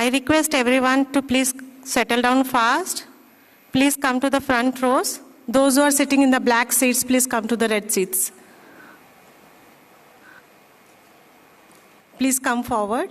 I request everyone to please settle down fast. Please come to the front rows. Those who are sitting in the black seats, please come to the red seats. Please come forward.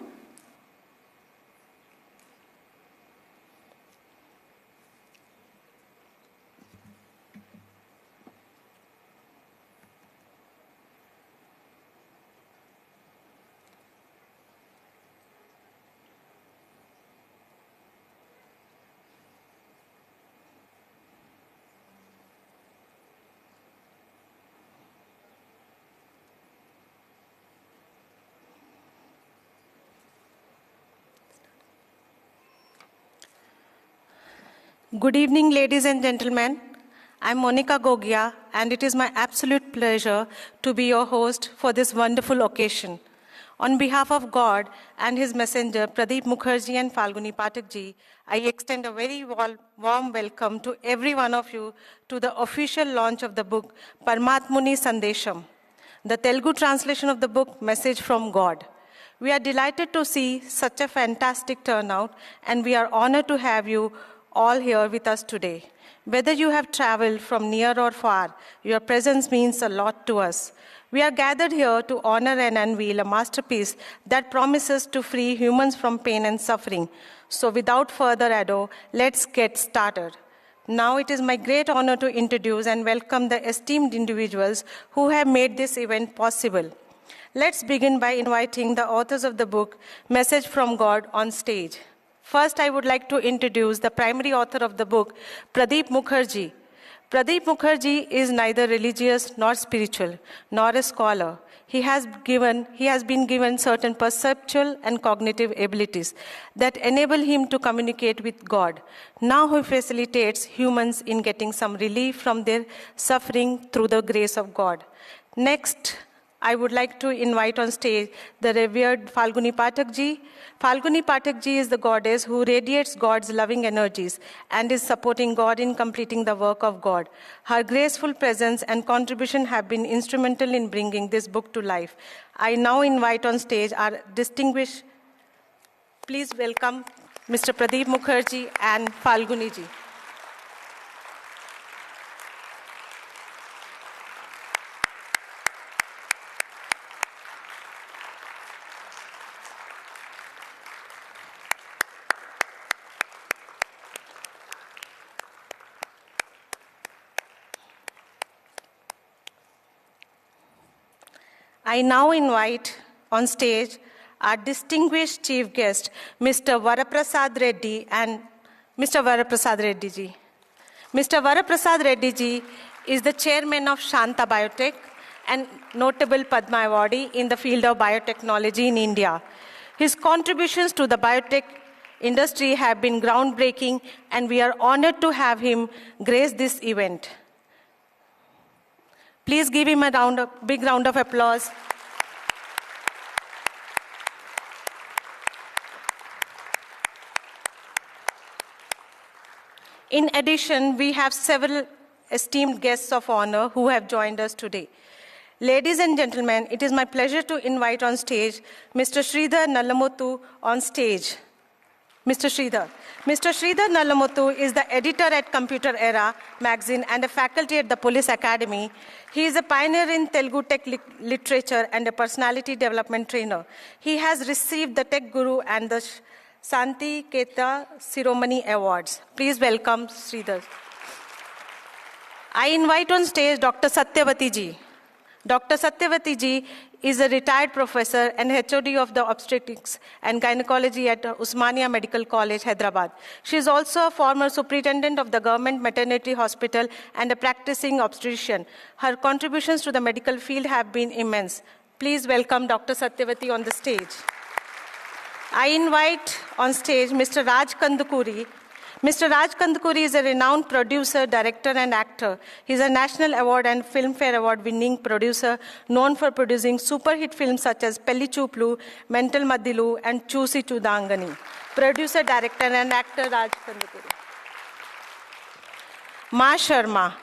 Good evening, ladies and gentlemen. I'm Monica Gogia, and it is my absolute pleasure to be your host for this wonderful occasion. On behalf of God and His messenger, Pradeep Mukherjee and Falguni Pathak ji, I extend a very warm welcome to every one of you to the official launch of the book, Paramatmuni Sandesham, the Telugu translation of the book, Message from God. We are delighted to see such a fantastic turnout, and we are honored to have you all here with us today. Whether you have traveled from near or far, your presence means a lot to us. We are gathered here to honor and unveil a masterpiece that promises to free humans from pain and suffering. So without further ado, let's get started. Now it is my great honor to introduce and welcome the esteemed individuals who have made this event possible. Let's begin by inviting the authors of the book, Message from God, on stage. First, I would like to introduce the primary author of the book, Pradeep Mukherjee. Pradeep Mukherjee is neither religious nor spiritual, nor a scholar. He has been given certain perceptual and cognitive abilities that enable him to communicate with God. Now he facilitates humans in getting some relief from their suffering through the grace of God. Next, I would like to invite on stage the revered Falguni Pathak ji. Falguni Pathak ji is the goddess who radiates God's loving energies and is supporting God in completing the work of God. Her graceful presence and contribution have been instrumental in bringing this book to life. I now invite on stage our distinguished, please welcome Mr. Pradeep Mukherjee and Falguni ji. I now invite on stage our distinguished chief guest, Mr. Varaprasad Reddy and Mr. Varaprasad Reddy ji. Mr. Varaprasad Reddy ji is the chairman of Shantha Biotech and notable Padma awardee in the field of biotechnology in India. His contributions to the biotech industry have been groundbreaking, and we are honored to have him grace this event. Please give him a big round of applause. In addition, we have several esteemed guests of honor who have joined us today. Ladies and gentlemen, it is my pleasure to invite on stage Mr. Sridhar Nallamuthu on stage. Mr. Sridhar Nallamuthu is the editor at Computer Era magazine and a faculty at the Police Academy. He is a pioneer in Telugu tech literature and a personality development trainer. He has received the Tech Guru and the Santi Keta Siromani Awards. Please welcome Sridhar. I invite on stage Dr. Satyavati ji. Dr. Satyavati ji is a retired professor and HOD of the obstetrics and gynecology at Usmania Medical College, Hyderabad. She is also a former superintendent of the government maternity hospital and a practicing obstetrician. Her contributions to the medical field have been immense. Please welcome Dr. Satyavati on the stage. I invite on stage Mr. Raj Kandukuri. Mr. Raj Kandukuri is a renowned producer, director, and actor. He is a National Award and Filmfare Award-winning producer known for producing super-hit films such as Pelli Chooplu, Mental Madilu, and Chusi Chudangani. Producer, director, and actor Raj Kandukuri. Ma Sharma.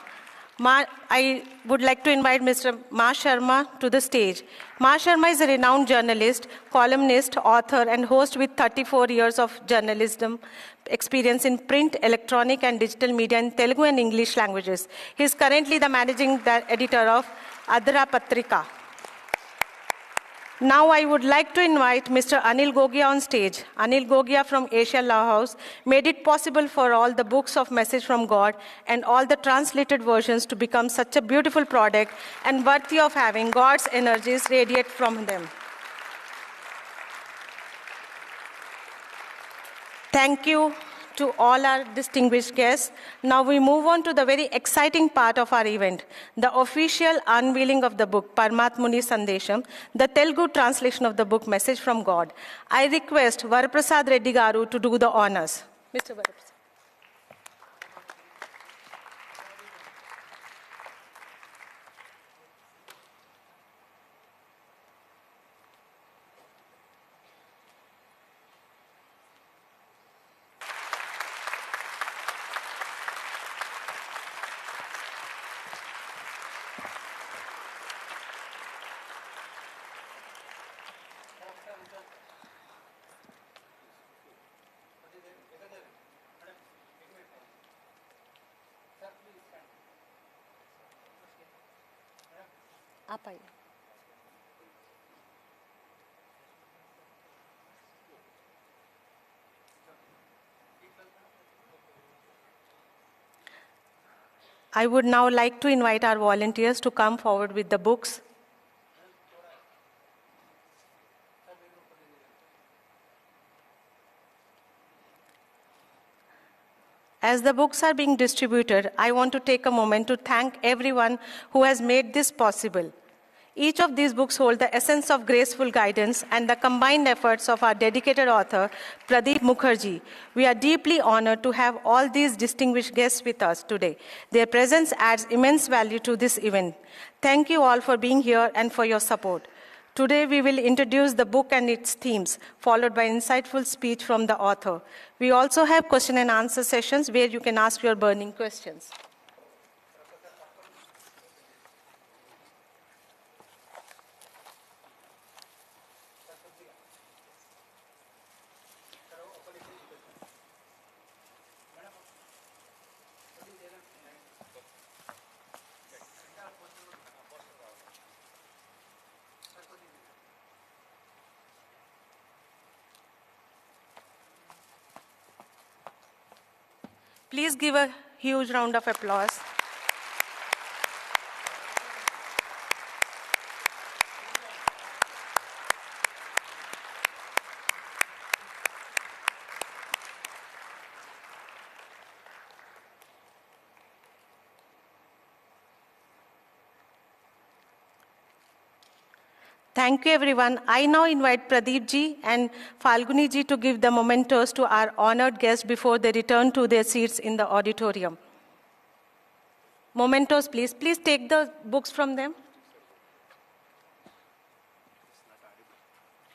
I would like to invite Mr. Ma Sharma to the stage. Ma Sharma is a renowned journalist, columnist, author, and host with 34 years of journalism experience in print, electronic, and digital media in Telugu and English languages. He is currently the managing editor of Adhra Patrika. Now I would like to invite Mr. Anil Gogia on stage. Anil Gogia from Asia Law House made it possible for all the books of Message from God and all the translated versions to become such a beautiful product and worthy of having God's energies radiate from them. Thank you to all our distinguished guests. Now we move on to the very exciting part of our event, the official unveiling of the book, Paramatmuni Sandesham, the Telugu translation of the book, Message from God. I request Varaprasad Reddy Garu to do the honors. Mr. Varaprasad. I would now like to invite our volunteers to come forward with the books. As the books are being distributed, I want to take a moment to thank everyone who has made this possible. Each of these books hold the essence of graceful guidance and the combined efforts of our dedicated author, Pradeep Mukherjee. We are deeply honored to have all these distinguished guests with us today. Their presence adds immense value to this event. Thank you all for being here and for your support. Today, we will introduce the book and its themes, followed by insightful speech from the author. We also have question and answer sessions where you can ask your burning questions. Please give a huge round of applause. Thank you, everyone. I now invite Pradeep ji and Falguni ji to give the mementos to our honored guests before they return to their seats in the auditorium. Mementos, please. Please take the books from them.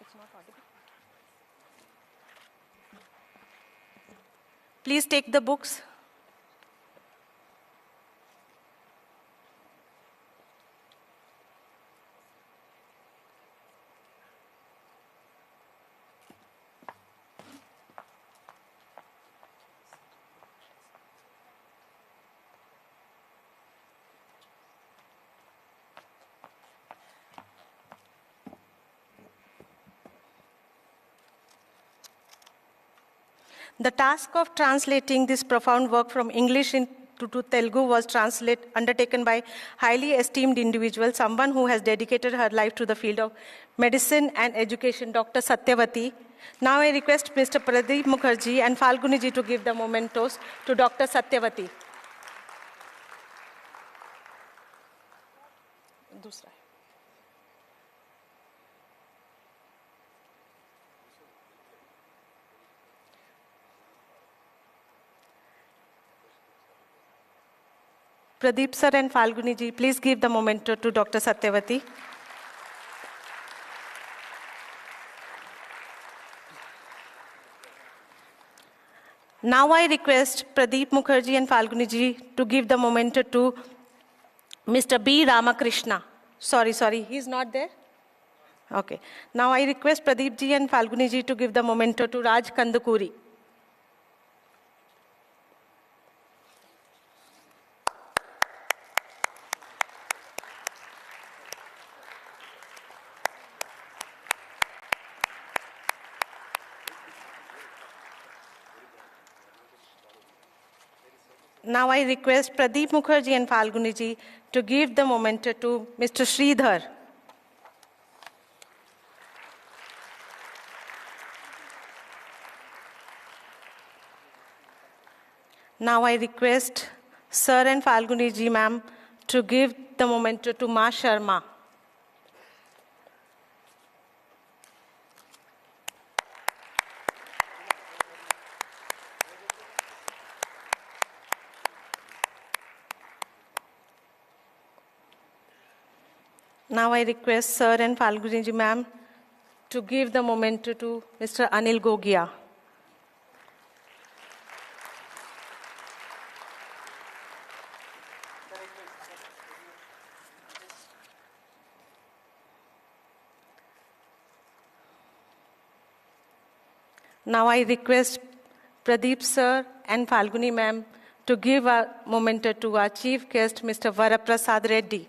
It's not audible. Please take the books. The task of translating this profound work from English into Telugu was undertaken by highly esteemed individual, someone who has dedicated her life to the field of medicine and education, Dr. Satyavati. Now I request Mr. Pradeep Mukherjee and Falguni ji to give the mementos to Dr. Satyavati. Dusra. Pradeep sir and Falguni ji, please give the memento to Dr. Satyavati. Now I request Pradeep Mukherjee and Falguni ji to give the memento to Mr. B. Ramakrishna. Sorry, he's not there? Okay. Now I request Pradeep ji and Falguni ji to give the memento to Raj Kandukuri. Now I request Pradeep Mukherjee and Falguni ji to give the memento to Mr. Sridhar. Now I request Sir and Falguni ji ma'am to give the memento to Ma Sharma. Now I request Sir and Falguni ji ma'am to give the memento to Mr. Anil Gogia. Now I request Pradeep sir and Falguni ma'am to give a memento to our chief guest, Mr. Varaprasad Reddy.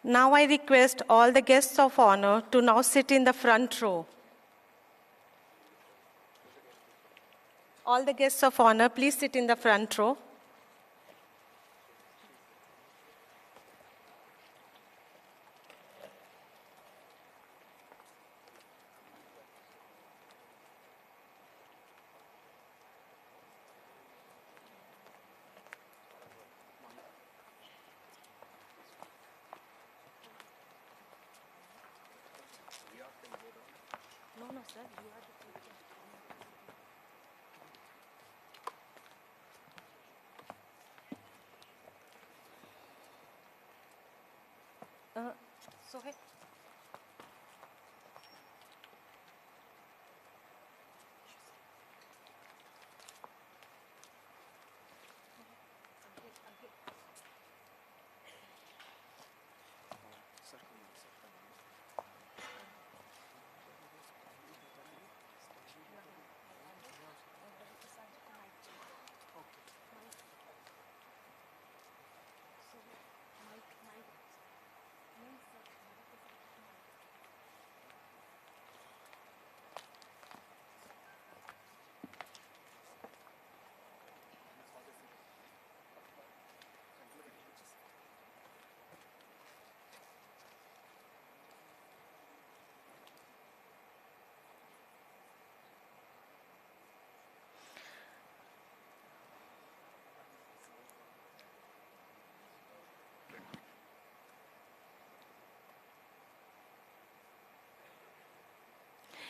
Now I request all the guests of honor to now sit in the front row. All the guests of honor, please sit in the front row. No, sir, you are the Sohail.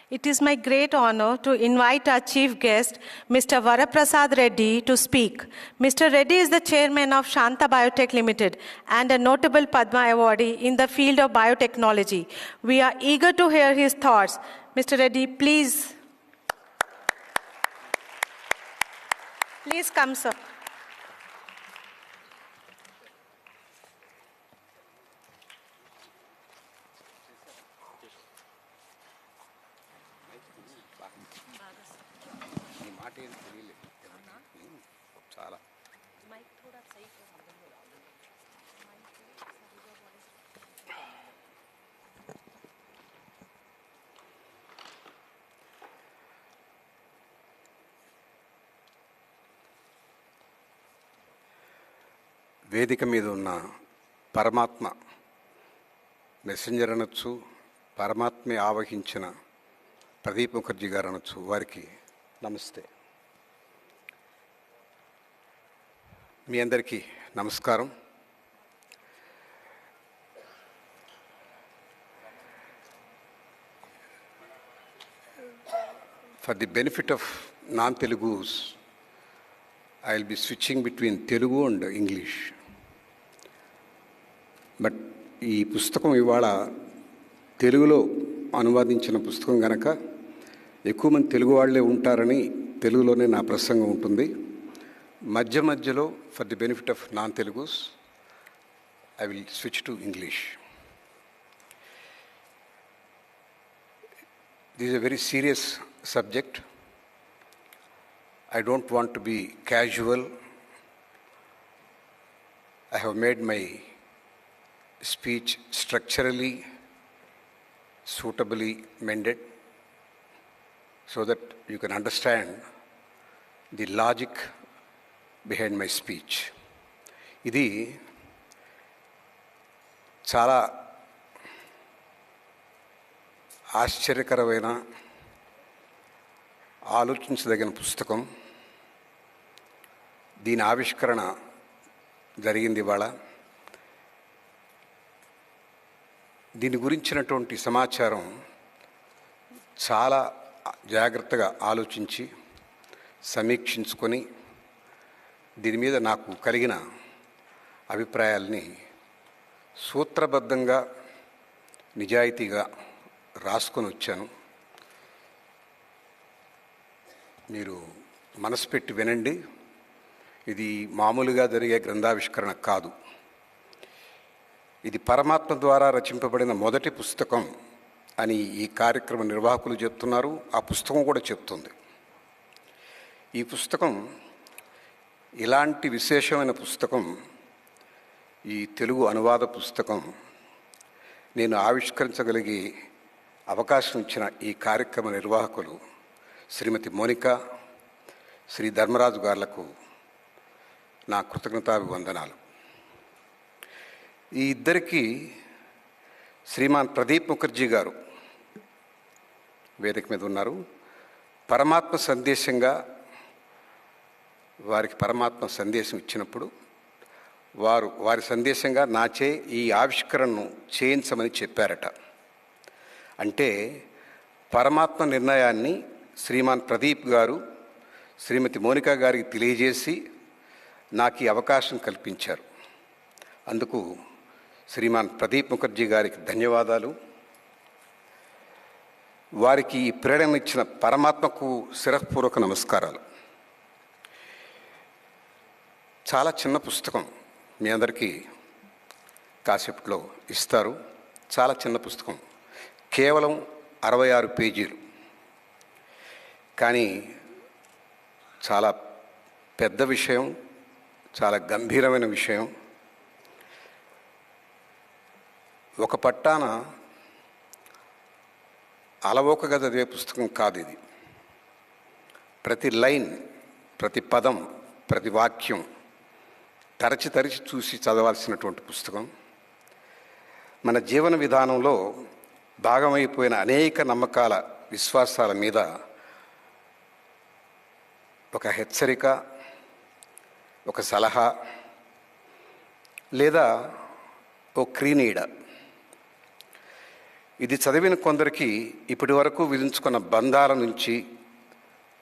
It is my great honor to invite our chief guest, Mr. Varaprasad Reddy, to speak. Mr. Reddy is the chairman of Shantha Biotech Limited and a notable Padma awardee in the field of biotechnology. We are eager to hear his thoughts. Mr. Reddy, please come, sir. వేదిక మీద ఉన్న పరమాత్మ messenger అనొచ్చు, పరమాత్మే ఆవహించిన ప్రదీప్ ముఖర్జీ గారు అనొచ్చు, వారికి నమస్తే. మీ అందరికీ నమస్కారం. For the benefit of non-Telugus, I will be switching between Telugu and English. But ఈ పుస్తకం ఇవాళ తెలుగులో అనువాదించిన పుస్తకం కనుక ఎక్కువ మంది తెలుగు వాళ్ళే ఉంటారని తెలుగులోనే నా ప్రసంగం ఉంటుంది. మధ్య మధ్యలో for the benefit of non Telugus I will switch to English. This is a very serious subject. I don't want to be casual. I have made my speech structurally, suitably mended so that you can understand the logic behind my speech. ఇది చాలా ఆశ్చర్యకరమైన ఆలోచించదగిన పుస్తకం. దీని ఆవిష్కరణ జరిగింది ఇవాళ. దీని గురించినటువంటి సమాచారం చాలా జాగ్రత్తగా ఆలోచించి సమీక్షించుకొని దీని మీద నాకు కలిగిన అభిప్రాయాల్ని సూత్రబద్ధంగా నిజాయితీగా రాసుకొని వచ్చాను. మీరు మనసు పెట్టి వినండి. ఇది మామూలుగా జరిగే గ్రంథావిష్కరణ కాదు. ఇది పరమాత్మ ద్వారా రచింపబడిన మొదటి పుస్తకం అని ఈ కార్యక్రమ నిర్వాహకులు చెప్తున్నారు. ఆ పుస్తకం కూడా చెప్తుంది. ఈ పుస్తకం ఇలాంటి విశేషమైన పుస్తకం, ఈ తెలుగు అనువాద పుస్తకం నేను ఆవిష్కరించగలిగే అవకాశం ఇచ్చిన ఈ కార్యక్రమ నిర్వాహకులు శ్రీమతి మోనిక, శ్రీ ధర్మరాజు గారులకు నా కృతజ్ఞతాభివందనాలు. ఈ ఇద్దరికి శ్రీమాన్ ప్రదీప్ ముఖర్జీ గారు వేదిక మీద ఉన్నారు. పరమాత్మ సందేశంగా వారికి పరమాత్మ సందేశం ఇచ్చినప్పుడు వారి సందేశంగా నాచే ఈ ఆవిష్కరణను చేయించమని చెప్పారట. అంటే పరమాత్మ నిర్ణయాన్ని శ్రీమాన్ ప్రదీప్ గారు శ్రీమతి మోనికా గారికి తెలియజేసి నాకు ఈ అవకాశం కల్పించారు. అందుకు శ్రీమాన్ ప్రదీప్ ముఖర్జీ గారికి ధన్యవాదాలు. వారికి ఈ ప్రేరణ ఇచ్చిన పరమాత్మకు శిరఃపూర్వక నమస్కారాలు. చాలా చిన్న పుస్తకం మీ అందరికీ కాసేపట్లో ఇస్తారు. చాలా చిన్న పుస్తకం, కేవలం 66 పేజీలు. కానీ చాలా పెద్ద విషయం, చాలా గంభీరమైన విషయం. ఒక పట్టాన అలవోకగా చదివే పుస్తకం కాదు ఇది. ప్రతి లైన్, ప్రతి పదం, ప్రతి వాక్యం తరచి తరచి చూసి చదవాల్సినటువంటి పుస్తకం. మన జీవన విధానంలో భాగమైపోయిన అనేక నమ్మకాల, విశ్వాసాల మీద ఒక హెచ్చరిక, ఒక సలహా లేదా ఓ క్రీనీడ. ఇది చదివిన కొందరికి ఇప్పటి వరకు విధించుకున్న బంధాల నుంచి,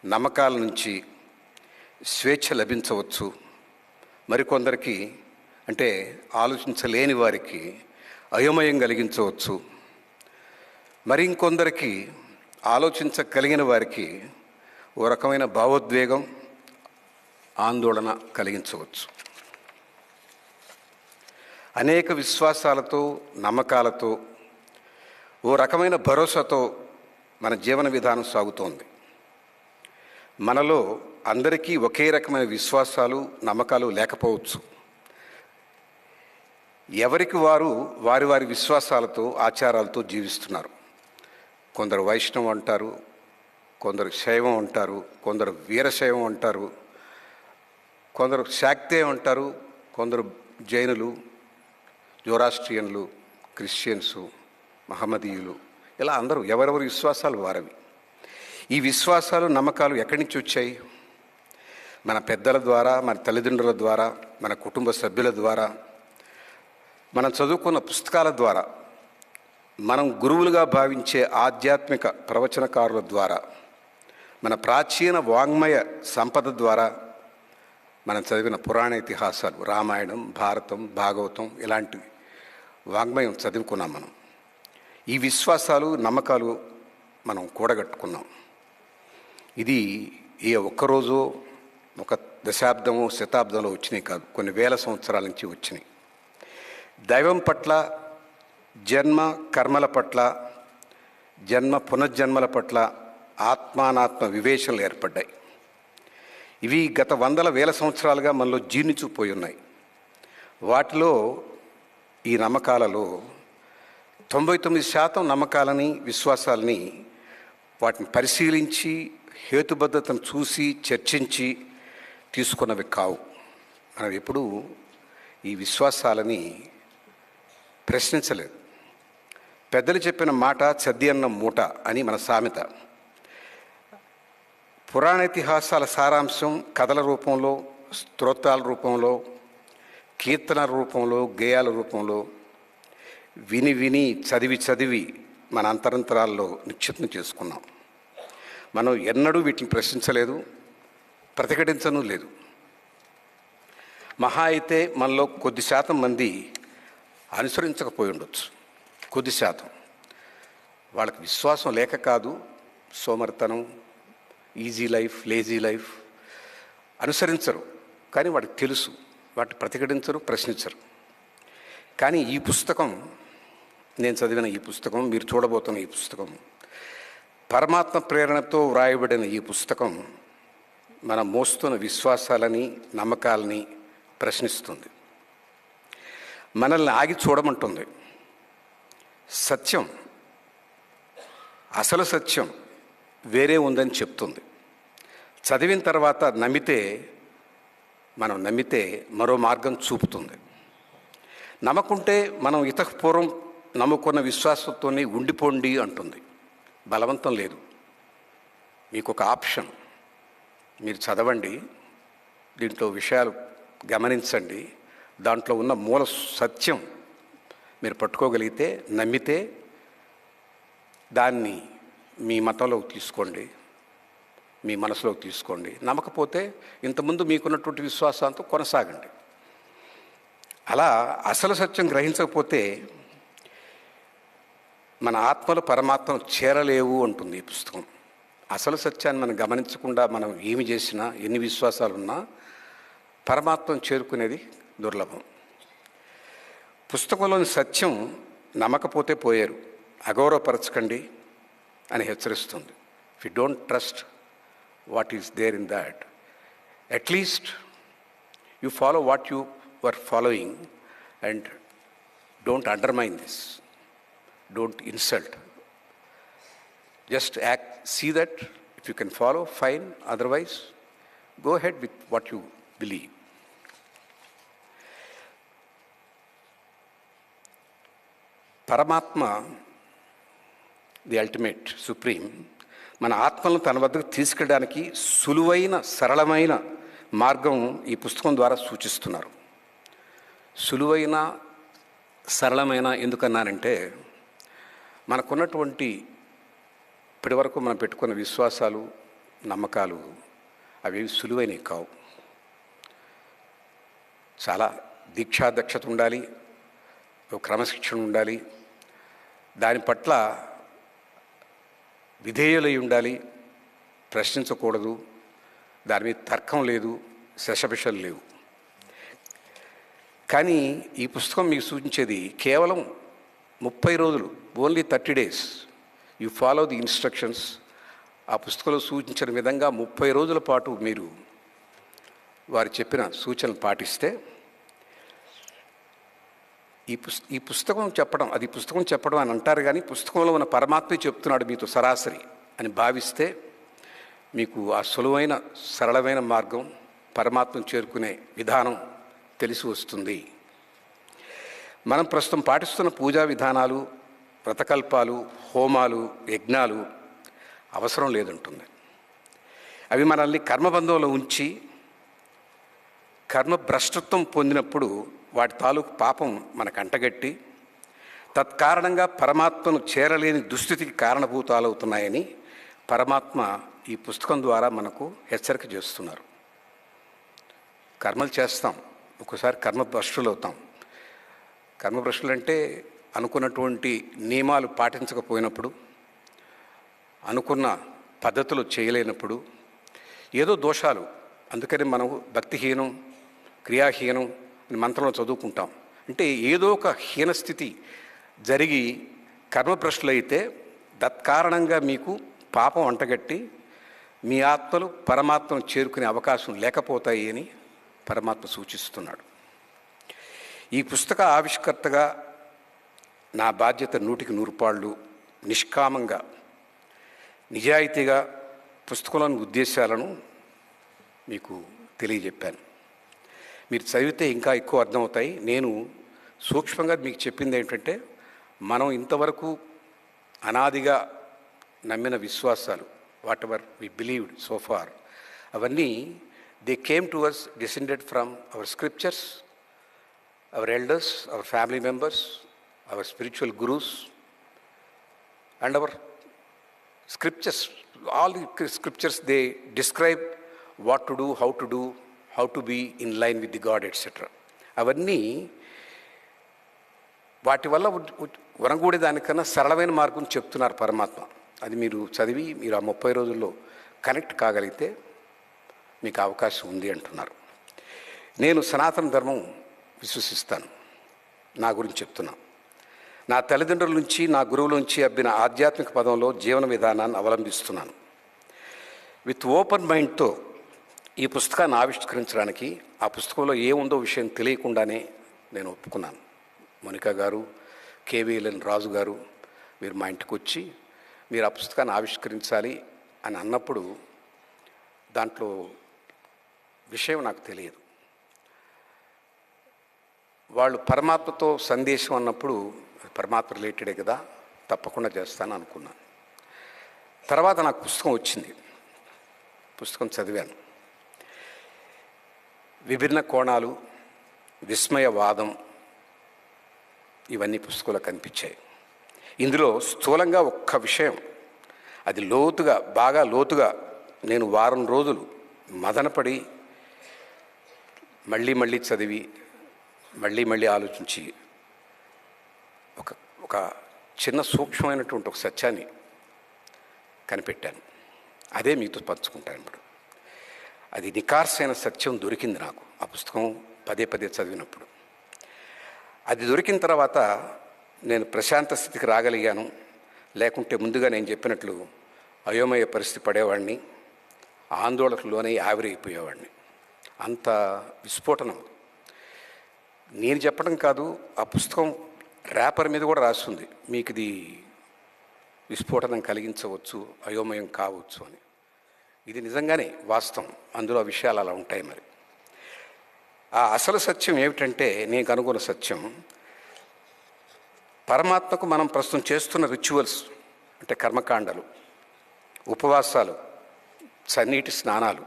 నమ్మకాల నుంచి స్వేచ్ఛ లభించవచ్చు. మరికొందరికి, అంటే ఆలోచించలేని వారికి అయోమయం కలిగించవచ్చు. మరి ఇంకొందరికి, ఆలోచించగలిగిన వారికి ఓ రకమైన భావోద్వేగం, ఆందోళన కలిగించవచ్చు. అనేక విశ్వాసాలతో, నమ్మకాలతో, ఓ రకమైన భరోసాతో మన జీవన విధానం సాగుతోంది. మనలో అందరికీ ఒకే రకమైన విశ్వాసాలు, నమ్మకాలు లేకపోవచ్చు. ఎవరికి వారు వారి వారి విశ్వాసాలతో, ఆచారాలతో జీవిస్తున్నారు. కొందరు వైష్ణవం అంటారు, కొందరు శైవం అంటారు, కొందరు వీరశైవం అంటారు, కొందరు శాక్తేయం అంటారు, కొందరు జైనులు, జోరాస్ట్రియన్లు, క్రిస్టియన్సు, మహమ్మదీయులు, ఇలా అందరూ ఎవరెవరి విశ్వాసాలు వారవి. ఈ విశ్వాసాలు, నమ్మకాలు ఎక్కడి నుంచి వచ్చాయి? మన పెద్దల ద్వారా, మన తల్లిదండ్రుల ద్వారా, మన కుటుంబ సభ్యుల ద్వారా, మనం చదువుకున్న పుస్తకాల ద్వారా, మనం గురువులుగా భావించే ఆధ్యాత్మిక ప్రవచనకారుల ద్వారా, మన ప్రాచీన వాంగ్మయ సంపద ద్వారా మనం చదివిన పురాణ ఇతిహాసాలు, రామాయణం, భారతం, భాగవతం ఇలాంటి వాంగ్మయం చదువుకున్నాం మనం. ఈ విశ్వాసాలు, నమ్మకాలు మనం కూడగట్టుకున్నాం. ఇది ఏ ఒక్కరోజు, ఒక దశాబ్దము, శతాబ్దంలో వచ్చినాయి కాదు, కొన్ని వేల సంవత్సరాల నుంచి వచ్చినాయి. దైవం పట్ల, జన్మ కర్మల పట్ల, జన్మ పునర్జన్మల పట్ల ఆత్మానాత్మ వివేచనలు ఏర్పడ్డాయి. ఇవి గత వందల వేల సంవత్సరాలుగా మనలో జీర్ణించుకుపోయి ఉన్నాయి. వాటిలో, ఈ నమ్మకాలలో 99% నమ్మకాలని, విశ్వాసాలని వాటిని పరిశీలించి, హేతుబద్ధతను చూసి, చర్చించి తీసుకున్నవి కావు. మనం ఎప్పుడూ ఈ విశ్వాసాలని ప్రశ్నించలేదు. పెద్దలు చెప్పిన మాట చద్ది అన్న మూట అని మన సామెత. పురాణ ఇతిహాసాల సారాంశం కథల రూపంలో, స్తోత్రాల రూపంలో, కీర్తన రూపంలో, గేయాల రూపంలో విని విని, చదివి చదివి మన అంతరంతరాల్లో నిక్షిప్తం చేసుకున్నాం. మనం ఎన్నడూ వీటిని ప్రశ్నించలేదు, ప్రతిఘటించను లేదు. మహా అయితే మనలో కొద్ది శాతం మంది అనుసరించకపోయి ఉండొచ్చు. కొద్ది శాతం వాళ్ళకి విశ్వాసం లేక కాదు, సోమరితనం, ఈజీ లైఫ్, లేజీ లైఫ్, అనుసరించరు. కానీ వాడికి తెలుసు, వాటిని ప్రతిఘటించరు, ప్రశ్నించరు. కానీ ఈ పుస్తకం, నేను చదివిన ఈ పుస్తకం, మీరు చూడబోతున్న ఈ పుస్తకం, పరమాత్మ ప్రేరణతో వ్రాయబడిన ఈ పుస్తకం మనం మోస్తున్న విశ్వాసాలని, నమ్మకాలని ప్రశ్నిస్తుంది. మనల్ని ఆగి చూడమంటుంది. సత్యం, అసలు సత్యం వేరే ఉందని చెప్తుంది. చదివిన తర్వాత మనం నమ్మితే మరో మార్గం చూపుతుంది. నమ్మకుంటే మనం ఇతపూర్వం నమ్ముకున్న విశ్వాసంతోనే ఉండిపోండి అంటుంది. బలవంతం లేదు. మీకు ఒక ఆప్షన్. మీరు చదవండి, దీంట్లో విషయాలు గమనించండి, దాంట్లో ఉన్న మూల సత్యం మీరు పట్టుకోగలిగితే, నమ్మితే దాన్ని మీ మతంలోకి తీసుకోండి, మీ మనసులోకి తీసుకోండి. నమ్మకపోతే ఇంతకుముందు మీకున్నటువంటి విశ్వాసంతో కొనసాగండి. అలా అసలు సత్యం గ్రహించకపోతే మన ఆత్మలు పరమాత్మను చేరలేవు అంటుంది ఈ పుస్తకం. అసలు సత్యాన్ని మనం గమనించకుండా మనం ఏమి చేసినా, ఎన్ని విశ్వాసాలున్నా పరమాత్మను చేరుకునేది దుర్లభం. పుస్తకంలోని సత్యం నమ్మకపోతే పోయారు, అగౌరవపరచకండి అని హెచ్చరిస్తుంది. If you don't trust what is there in that, at least you follow what you were following and don't undermine this, don't insult, just act, see that if you can follow fine, otherwise go ahead with what you believe. పరమాత్మ, the ultimate supreme, మన ఆత్మలను తన వద్దకు తీసుకెళ్ళడానికి సులువైన, సరళమైన మార్గం ఈ పుస్తకం ద్వారా సూచిస్తున్నారు. సులువైన, సరళమైన ఎందుకన్నానంటే, మనకున్నటువంటి ఇప్పటి వరకు మనం పెట్టుకున్న విశ్వాసాలు, నమ్మకాలు అవి సులువైనవి కావు. చాలా దీక్షాదక్షత ఉండాలి, క్రమశిక్షణ ఉండాలి, దాని పట్ల విధేయులై ఉండాలి, ప్రశ్నించకూడదు, దాని మీద తర్కం లేదు, శషభిషలు లేవు. కానీ ఈ పుస్తకం మీకు సూచించేది కేవలం 30 రోజులు, only 30 days. You follow the instructions. ఆ పుస్తకంలో సూచించిన విధంగా 30 రోజుల పాటు మీరు వారు చెప్పిన సూచనలు పాటిస్తే ఈ పుస్తకం చెప్పడం, అది పుస్తకం చెప్పడం అని అంటారు, కానీ పుస్తకంలో ఉన్న పరమాత్మే చెప్తున్నాడు మీతో సరాసరి అని భావిస్తే మీకు ఆ సులువైన, సరళమైన మార్గం, పరమాత్మను చేరుకునే విధానం తెలిసి వస్తుంది. మనం ప్రస్తుతం పాటిస్తున్న పూజా విధానాలు, వ్రతకల్పాలు, హోమాలు, యజ్ఞాలు అవసరం లేదంటుంది. అవి మనల్ని కర్మబంధంలో ఉంచి కర్మభ్రష్టత్వం పొందినప్పుడు వాటి తాలూకు పాపం మనకు అంటగట్టి తత్కారణంగా పరమాత్మను చేరలేని దుస్థితికి కారణభూతాలవుతున్నాయని పరమాత్మ ఈ పుస్తకం ద్వారా మనకు హెచ్చరిక చేస్తున్నారు. కర్మలు చేస్తాం, ఒక్కోసారి కర్మభ్రష్టులు అవుతాం. కర్మభ్రష్టులు అంటే అనుకున్నటువంటి నియమాలు పాటించకపోయినప్పుడు, అనుకున్న పద్ధతులు చేయలేనప్పుడు, ఏదో దోషాలు. అందుకని మనం భక్తిహీనం, క్రియాహీనం అని మంత్రంలో చదువుకుంటాం. అంటే ఏదో ఒక హీనస్థితి జరిగి కర్మభ్రష్టులు అయితే తత్కారణంగా మీకు పాపం అంటగట్టి మీ ఆత్మలు పరమాత్మను చేరుకునే అవకాశం లేకపోతాయి అని పరమాత్మ సూచిస్తున్నాడు. ఈ పుస్తక ఆవిష్కర్తగా నా బాధ్యత 100% నిష్కామంగా, నిజాయితీగా పుస్తకంలోని ఉద్దేశాలను మీకు తెలియజెప్పాను. మీరు చదివితే ఇంకా ఎక్కువ అర్థమవుతాయి. నేను సూక్ష్మంగా మీకు చెప్పింది ఏంటంటే, మనం ఇంతవరకు అనాదిగా నమ్మిన విశ్వాసాలు, whatever we believed so far, అవన్నీ they came to us descended from our scriptures, our elders, our family members, our spiritual gurus and our scriptures. All the scriptures, they describe what to do, how to be in line with the God, etc. అవన్నీ వాటి వల్ల వనగూడే దానికన్నా సరళమైన మార్గం చెప్తున్నారు పరమాత్మ. అది మీరు చదివి మీరు ఆ 30 రోజుల్లో కనెక్ట్ కాగలిగితే మీకు అవకాశం ఉంది అంటున్నారు. నేను సనాతన ధర్మం విశ్వసిస్తాను. నా గురించి చెప్తున్నాను. నా తల్లిదండ్రుల నుంచి, నా గురువుల నుంచి అబ్బిన ఆధ్యాత్మిక పదంలో జీవన విధానాన్ని అవలంబిస్తున్నాను. విత్ ఓపెన్ మైండ్తో ఈ పుస్తకాన్ని ఆవిష్కరించడానికి, ఆ పుస్తకంలో ఏముందో విషయం తెలియకుండానే నేను ఒప్పుకున్నాను. మోనికా గారు, కేవీఎల్ఎన్ రాజు గారు మీరు మా ఇంటికి వచ్చి మీరు ఆ పుస్తకాన్ని ఆవిష్కరించాలి అని అన్నప్పుడు దాంట్లో విషయం నాకు తెలియదు. వాళ్ళు పరమాత్మతో సందేశం అన్నప్పుడు పరమాత్మ రిలేటెడే కదా, తప్పకుండా చేస్తాను అనుకున్నాను. తర్వాత నాకు పుస్తకం వచ్చింది. పుస్తకం చదివాను. విభిన్న కోణాలు, విస్మయవాదం ఇవన్నీ పుస్తకంలో కనిపించాయి. ఇందులో స్థూలంగా ఒక్క విషయం, అది లోతుగా, బాగా లోతుగా నేను వారం రోజులు మదనపడి మళ్ళీ చదివి మళ్ళీ ఆలోచించి ఒక చిన్న సూక్ష్మమైనటువంటి ఒక సత్యాన్ని కనిపెట్టాను. అదే మీతో పంచుకుంటాను ఇప్పుడు. అది నికార్సైన సత్యం దొరికింది నాకు ఆ పుస్తకం పదే చదివినప్పుడు. అది దొరికిన తర్వాత నేను ప్రశాంత స్థితికి రాగలిగాను. లేకుంటే ముందుగా నేను చెప్పినట్లు అయోమయ పరిస్థితి పడేవాడిని, ఆందోళనలోనే ఆవిరైపోయేవాడిని. అంత విస్ఫోటనం. నేను చెప్పడం కాదు, ఆ పుస్తకం ర్యాపర్ మీద కూడా రాస్తుంది, మీకు ఇది విస్ఫోటనం కలిగించవచ్చు, అయోమయం కావచ్చు అని. ఇది నిజంగానే వాస్తవం. అందులో విషయాలు అలా ఉంటాయి. మరి ఆ అసలు సత్యం ఏమిటంటే, నేను కనుగొన్న సత్యం, పరమాత్మకు మనం ప్రస్తుతం చేస్తున్న రిచువల్స్ అంటే కర్మకాండలు, ఉపవాసాలు, చన్నీటి స్నానాలు,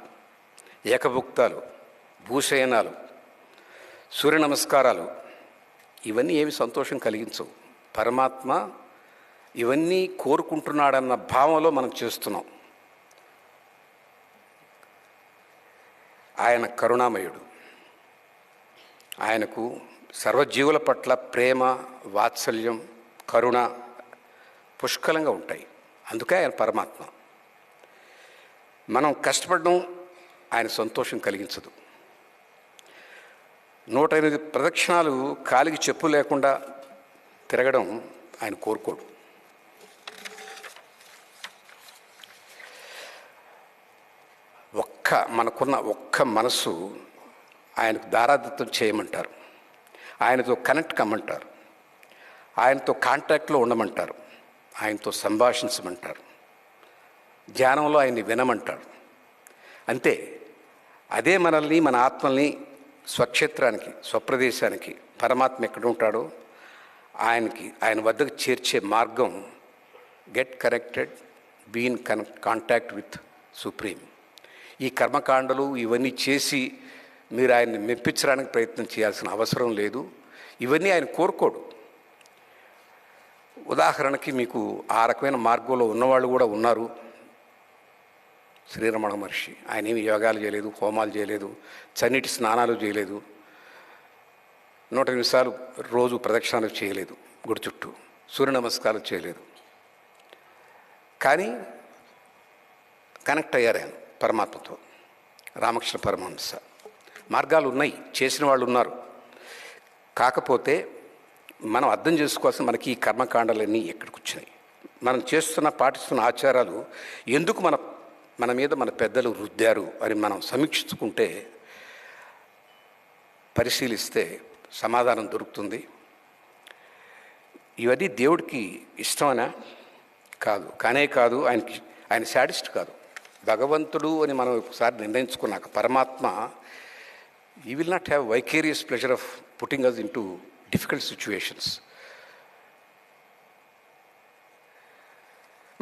ఏకభుక్తాలు, భూశయనాలు, సూర్య నమస్కారాలు, ఇవన్నీ ఏమి సంతోషం కలిగించవు. పరమాత్మ ఇవన్నీ కోరుకుంటున్నాడన్న భావంలో మనం చేస్తున్నాం. ఆయన కరుణామయుడు. ఆయనకు సర్వజీవుల పట్ల ప్రేమ, వాత్సల్యం, కరుణ పుష్కలంగా ఉంటాయి. అందుకే ఆయన పరమాత్మ. మనం కష్టపడడం ఆయన సంతోషం కలిగించదు. 108 ప్రదక్షిణాలు కాలికి చెప్పు లేకుండా తిరగడం ఆయన కోరుకోడు. మనకున్న ఒక్క మనసు ఆయనకు దారాదత్తం చేయమంటారు, ఆయనతో కనెక్ట్ కమ్మంటారు, ఆయనతో కాంటాక్ట్లో ఉండమంటారు, ఆయనతో సంభాషించమంటారు, ధ్యానంలో ఆయన్ని వినమంటారు. అంతే. అదే మనల్ని, మన ఆత్మల్ని స్వక్షేత్రానికి, స్వప్రదేశానికి, పరమాత్మ ఎక్కడ ఉంటాడో ఆయన వద్దకు చేర్చే మార్గం get connected, be in contact with supreme. ఈ కర్మకాండలు ఇవన్నీ చేసి మీరు ఆయన్ని మెప్పించడానికి ప్రయత్నం చేయాల్సిన అవసరం లేదు. ఇవన్నీ ఆయన కోరుకోడు. ఉదాహరణకి మీకు ఆ రకమైన మార్గంలో ఉన్నవాళ్ళు కూడా ఉన్నారు. శ్రీరమణ మహర్షి. ఆయన ఏమి యోగాలు చేయలేదు, హోమాలు చేయలేదు, చన్నీటి స్నానాలు చేయలేదు, 108 సార్లు రోజు ప్రదక్షిణాలు చేయలేదు, గుడి చుట్టూ సూర్య నమస్కారాలు చేయలేదు. కానీ కనెక్ట్ అయ్యారు ఆయన పరమాత్మతో. రామకృష్ణ పరమహంస. మార్గాలు ఉన్నాయి, చేసిన వాళ్ళు ఉన్నారు. కాకపోతే మనం అర్థం చేసుకోవాల్సిన మనకి ఈ కర్మకాండాలన్నీ ఎక్కడికి వచ్చినాయి, మనం పాటిస్తున్న ఆచారాలు ఎందుకు మన మీద మన పెద్దలు రుద్దారు అని మనం సమీక్షించుకుంటే, పరిశీలిస్తే సమాధానం దొరుకుతుంది. ఇవన్నీ దేవుడికి ఇష్టమనా? కాదు. కాదు, ఆయన శాడిస్ట్ కాదు. భగవంతుడు అని మనం ఒకసారి నిర్ణయించుకున్నాక పరమాత్మ ఈ will not have vicarious pleasure of putting us into difficult situations.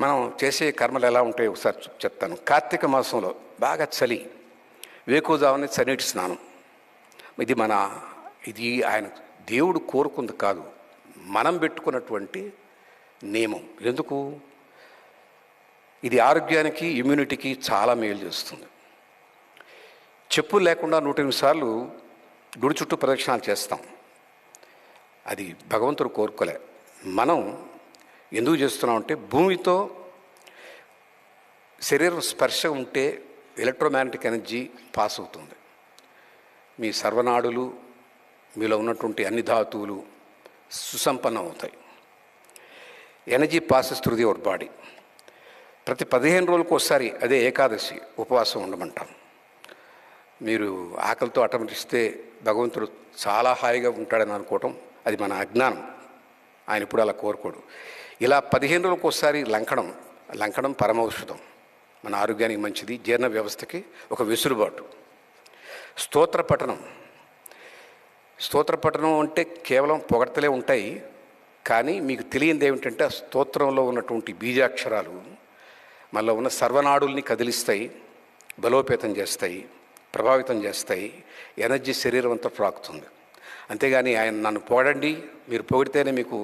మనం చేసే కర్మలు ఎలా ఉంటాయో ఒకసారి చెప్తాను. కార్తీక మాసంలో బాగా చలి, వేకువజామునే చన్నీటి స్నానం. ఇది ఆయన దేవుడు కోరుకుంది కాదు, మనం పెట్టుకున్నటువంటి నియమం. ఎందుకు? ఇది ఆరోగ్యానికి, ఇమ్యూనిటీకి చాలా మేలు చేస్తుంది. చెప్పులు లేకుండా 108 సార్లు గుడి చుట్టూ ప్రదక్షిణాలు చేస్తాం. అది భగవంతుడు కోరుకోలే. మనం ఎందుకు చేస్తున్నామంటే, భూమితో శరీరం స్పర్శ ఉంటే ఎలక్ట్రోమాగ్నెటిక్ ఎనర్జీ పాస్ అవుతుంది. మీ సర్వనాడులు, మీలో ఉన్నటువంటి అన్ని ధాతువులు సుసంపన్నం అవుతాయి. Energy passes through the our body. ప్రతి 15 రోజులకు ఒకసారి, అదే ఏకాదశి ఉపవాసం ఉండమంటాం. మీరు ఆకలితో అటమటిస్తే భగవంతుడు చాలా హాయిగా ఉంటాడని అనుకోవటం అది మన అజ్ఞానం. ఆయన ఇప్పుడు అలా కోరుకోడు. ఇలా 15 రోజులకు ఒకసారి లంకడం పరమౌషధం. మన ఆరోగ్యానికి మంచిది, జీర్ణ వ్యవస్థకి ఒక వెసులుబాటు. స్తోత్ర పఠనం అంటే కేవలం పొగడ్తలే ఉంటాయి. కానీ మీకు తెలియంది ఏమిటంటే, ఆ స్తోత్రంలో ఉన్నటువంటి బీజాక్షరాలు మనలో ఉన్న సర్వనాడుల్ని కదిలిస్తాయి, బలోపేతం చేస్తాయి, ప్రభావితం చేస్తాయి. ఎనర్జీ శరీరం అంతా ప్రాకుతుంది. అంతేగాని ఆయన నన్ను పొగడండి, మీరు పొగిడితేనే మీకు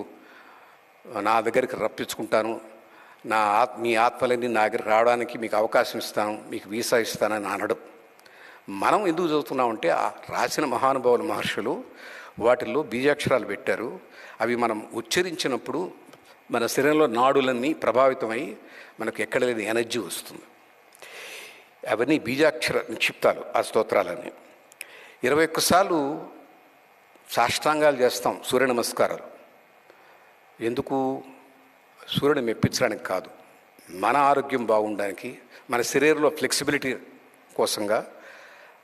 నా దగ్గరికి రప్పించుకుంటాను, మీ ఆత్మలన్నీ నా దగ్గరికి రావడానికి మీకు అవకాశం ఇస్తాను, మీకు వీసా ఇస్తానని అనడం. మనం ఎందుకు చదువుతున్నామంటే, ఆ రాసిన మహానుభావుల మహర్షులు వాటిల్లో బీజాక్షరాలు పెట్టారు. అవి మనం ఉచ్చరించినప్పుడు మన శరీరంలో నాడులన్నీ ప్రభావితమై మనకు ఎక్కడ లేని ఎనర్జీ వస్తుంది. అవన్నీ బీజాక్షర నిక్షిప్తాలు, ఆ స్తోత్రాలన్నీ. 21 సార్లు సాష్టాంగాలు చేస్తాం, సూర్య నమస్కారాలు. ఎందుకు? సూర్యుని మెప్పించడానికి కాదు, మన ఆరోగ్యం బాగుండడానికి, మన శరీరంలో ఫ్లెక్సిబిలిటీ కోసంగా.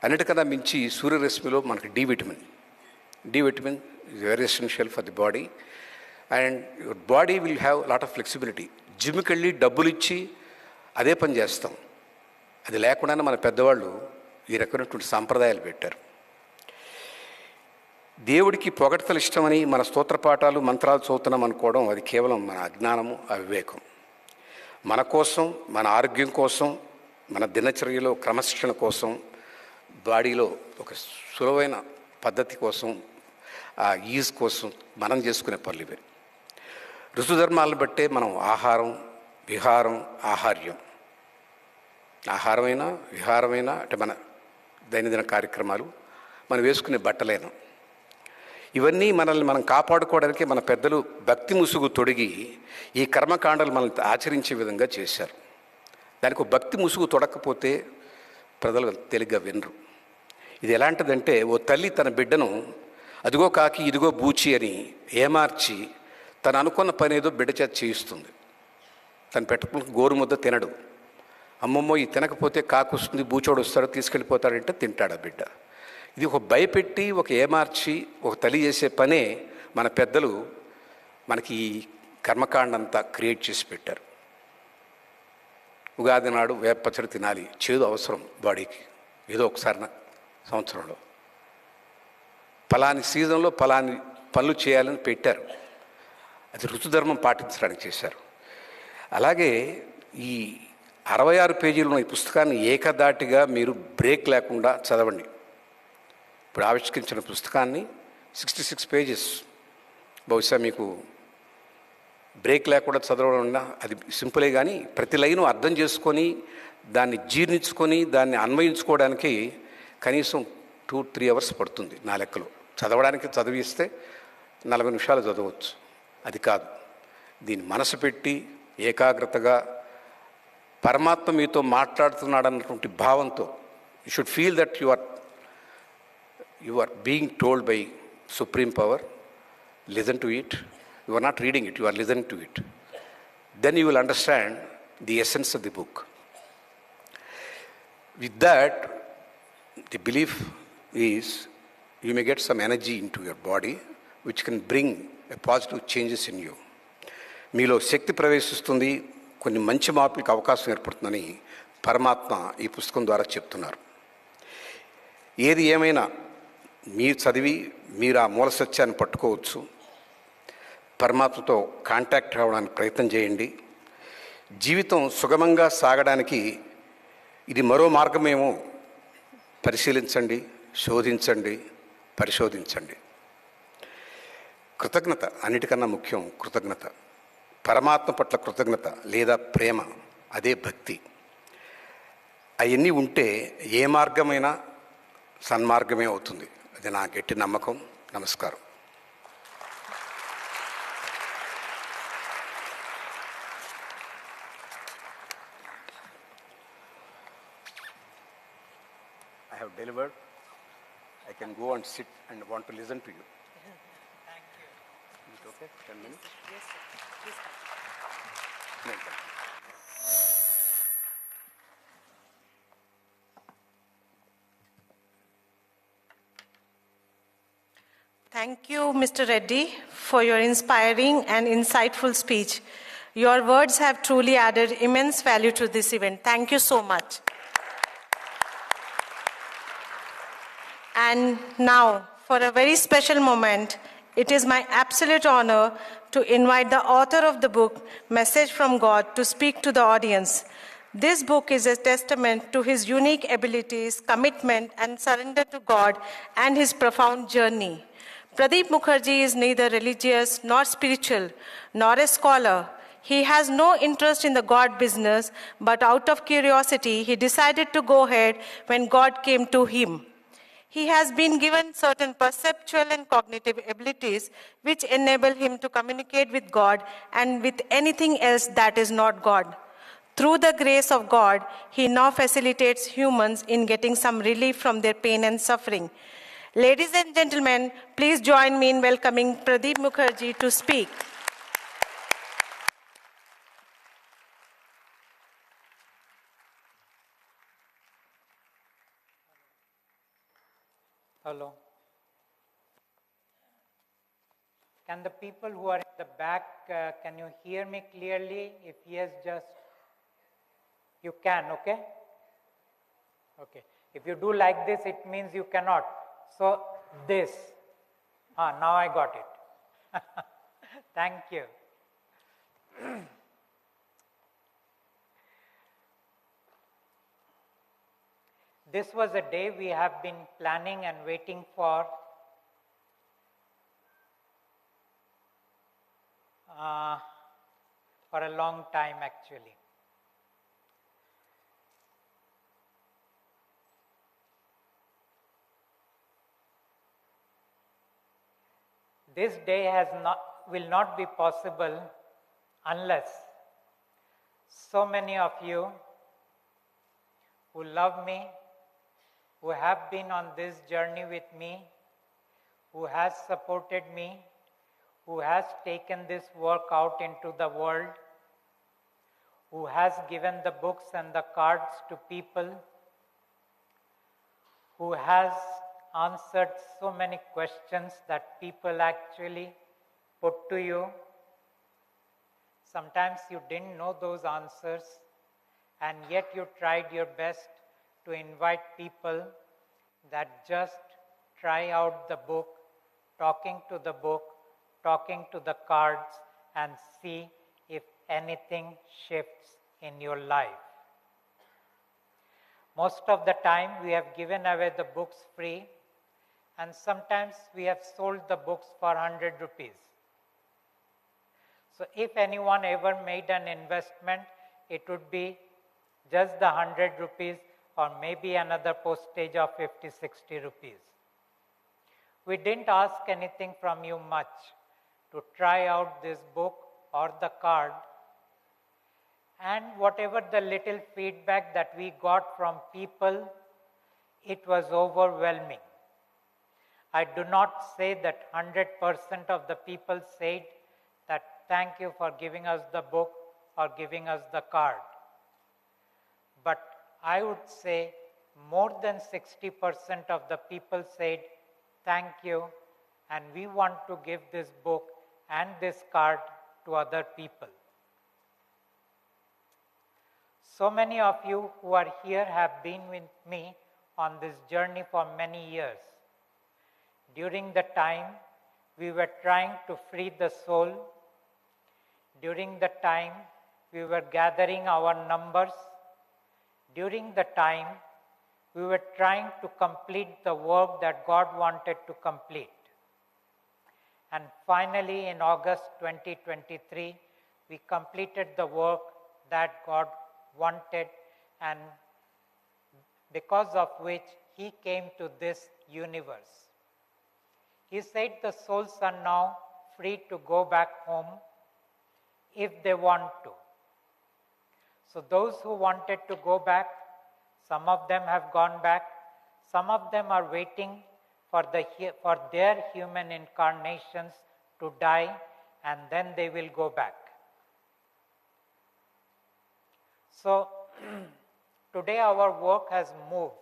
అన్నిటికన్నా మించి సూర్యరశ్మిలో మనకి D vitamin is very essential for the body, and your body will have lot of flexibility. జిమ్కి వెళ్ళి డబ్బులు ఇచ్చి అదే పని చేస్తాం. అది లేకుండానే మన పెద్దవాళ్ళు ఈ రకమైనటువంటి సాంప్రదాయాలు పెట్టారు. దేవుడికి పొగడ్తలు ఇష్టమని మన స్తోత్రపాఠాలు, మంత్రాలు చదువుతున్నాం అనుకోవడం అది కేవలం మన అజ్ఞానము, అవివేకం. మన కోసం, మన ఆరోగ్యం కోసం, మన దినచర్యలో క్రమశిక్షణ కోసం, బాడీలో ఒక సులువైన పద్ధతి కోసం, ఆ ఈజ్ కోసం మనం చేసుకునే పనులు ఇవే. ఋతుధర్మాలను బట్టే మనం ఆహారం, విహారం, ఆహారమైనా విహారమైనా అంటే మన దైనందిన కార్యక్రమాలు, మనం వేసుకునే బట్టలైనా, ఇవన్నీ మనల్ని మనం కాపాడుకోవడానికి మన పెద్దలు భక్తి ముసుగు తొడిగి ఈ కర్మకాండాలు మనల్ని ఆచరించే విధంగా చేశారు. దానికి భక్తి ముసుగు తొడకపోతే ప్రజలు తేలిగ్గా వినరు. ఇది ఎలాంటిదంటే, ఓ తల్లి తన బిడ్డను అదిగో కాకి ఇదిగో బూచి అని ఏమార్చి తను అనుకున్న పని ఏదో బిడ్డ చేత చేయిస్తుంది. తను పెట్టుకున్న గోరుముద్ద తినడు. అమ్మమ్మో ఇది తినకపోతే కాకు వస్తుంది, బూచోడు వస్తాడు, తీసుకెళ్ళిపోతాడంటే తింటాడు ఆ బిడ్డ. ఇది ఒక భయపెట్టి, ఒక ఏమార్చి, ఒక తల్లి చేసే పనే మన పెద్దలు మనకి ఈ కర్మకాండంతా క్రియేట్ చేసి పెట్టారు. ఉగాది నాడు వేప పచ్చడి తినాలి, చేదు అవసరం బాడీకి, ఏదో ఒకసారి సంవత్సరంలో. ఫలాని సీజన్లో ఫలాని పనులు చేయాలని పెట్టారు. అది ఋతుధర్మం పాటించడానికి చేశారు. అలాగే ఈ 66 పేజీలు ఉన్న ఈ పుస్తకాన్ని ఏకదాటిగా మీరు బ్రేక్ లేకుండా చదవండి. ఇప్పుడు ఆవిష్కరించిన పుస్తకాన్ని 66 పేజెస్, బహుశా మీకు బ్రేక్ లేకుండా చదవడం అది సింపులే. కానీ ప్రతి లైను అర్థం చేసుకొని దాన్ని జీర్ణించుకొని దాన్ని అన్వయించుకోవడానికి కనీసం 2-3 అవర్స్ పడుతుంది నా లెక్కలో. చదవడానికి చదివిస్తే 40 నిమిషాలు చదవచ్చు. అది కాదు, దీన్ని మనసు పెట్టి ఏకాగ్రతగా పరమాత్మ మీతో మాట్లాడుతున్నాడన్నటువంటి భావంతో, you should feel that you are being told by supreme power. Listen to it. You are not reading it, you are listen to it. Then you will understand the essence of the book. With that, the belief is you may get some energy into your body which can bring a positive changes in you. మీలో శక్తి ప్రవేశిస్తుంది, కొన్ని మంచి మార్పులకు అవకాశం ఏర్పడుతుందని పరమాత్మ ఈ పుస్తకం ద్వారా చెప్తున్నారు. ఏది ఏమైనా మీరు చదివి మీరు ఆ మూల సత్యాన్ని పట్టుకోవచ్చు. పరమాత్మతో కాంటాక్ట్ అవ్వడానికి ప్రయత్నం చేయండి. జీవితం సుగమంగా సాగడానికి ఇది మరో మార్గమేమో పరిశీలించండి, శోధించండి, పరిశోధించండి. కృతజ్ఞత అన్నిటికన్నా ముఖ్యం. కృతజ్ఞత, పరమాత్మ పట్ల కృతజ్ఞత లేదా ప్రేమ, అదే భక్తి. అవన్నీ ఉంటే ఏ మార్గమైనా సన్మార్గమే అవుతుంది. అది నా గట్టి నమ్మకం. నమస్కారం. I have delivered. I can go and sit and want to listen to you. Thank you. Is it okay? 10 minutes? Yes, sir. Please come. No, thank you. Thank you, Mr. Reddy, for your inspiring and insightful speech. Your words have truly added immense value to this event. Thank you so much. And now, for a very special moment, it is my absolute honor to invite the author of the book, Message from God, to speak to the audience. This book is a testament to his unique abilities, commitment, and surrender to God and his profound journey. Pradeep Mukherjee is neither religious nor spiritual, nor a scholar. He has no interest in the God business, but out of curiosity, he decided to go ahead when God came to him. He has been given certain perceptual and cognitive abilities which enable him to communicate with God and with anything else that is not God. Through the grace of God, he now facilitates humans in getting some relief from their pain and suffering. Ladies and gentlemen, please join me in welcoming Pradeep Mukherjee to speak. Hello. Can the people who are in the back, can you hear me clearly? If yes, just, you can, okay? Okay. If you do like this, it means you cannot. So, this. Now I got it. Thank you. This was a day we have been planning and waiting for a long time actually. This day will not be possible unless so many of you who love me, who have been on this journey with me, who has supported me, who has taken this work out into the world, who has given the books and the cards to people, who has answered so many questions that people actually put to you. Sometimes you didn't know those answers, and yet you tried your best to invite people that just try out the book, talking to the book, talking to the cards, and see if anything shifts in your life. Most of the time we have given away the books free, and sometimes we have sold the books for 100 rupees. So if anyone ever made an investment, it would be just the 100 rupees or maybe another postage of 50, 60 rupees. We didn't ask anything from you much to try out this book or the card, and whatever the little feedback that we got from people, it was overwhelming. I do not say that 100% of the people said that thank you for giving us the book or giving us the card. But I would say more than 60% of the people said thank you, and we want to give this book and this card to other people. So many of you who are here have been with me on this journey for many years. During the time we were trying to free the soul, during the time we were gathering our numbers, during the time we were trying to complete the work that God wanted to complete. And finally, in August 2023, we completed the work that God wanted, and because of which He came to this universe. He said the souls are now free to go back home if they want to. So those who wanted to go back, some of them have gone back, some of them are waiting for their human incarnations to die, and then they will go back. So today our work has moved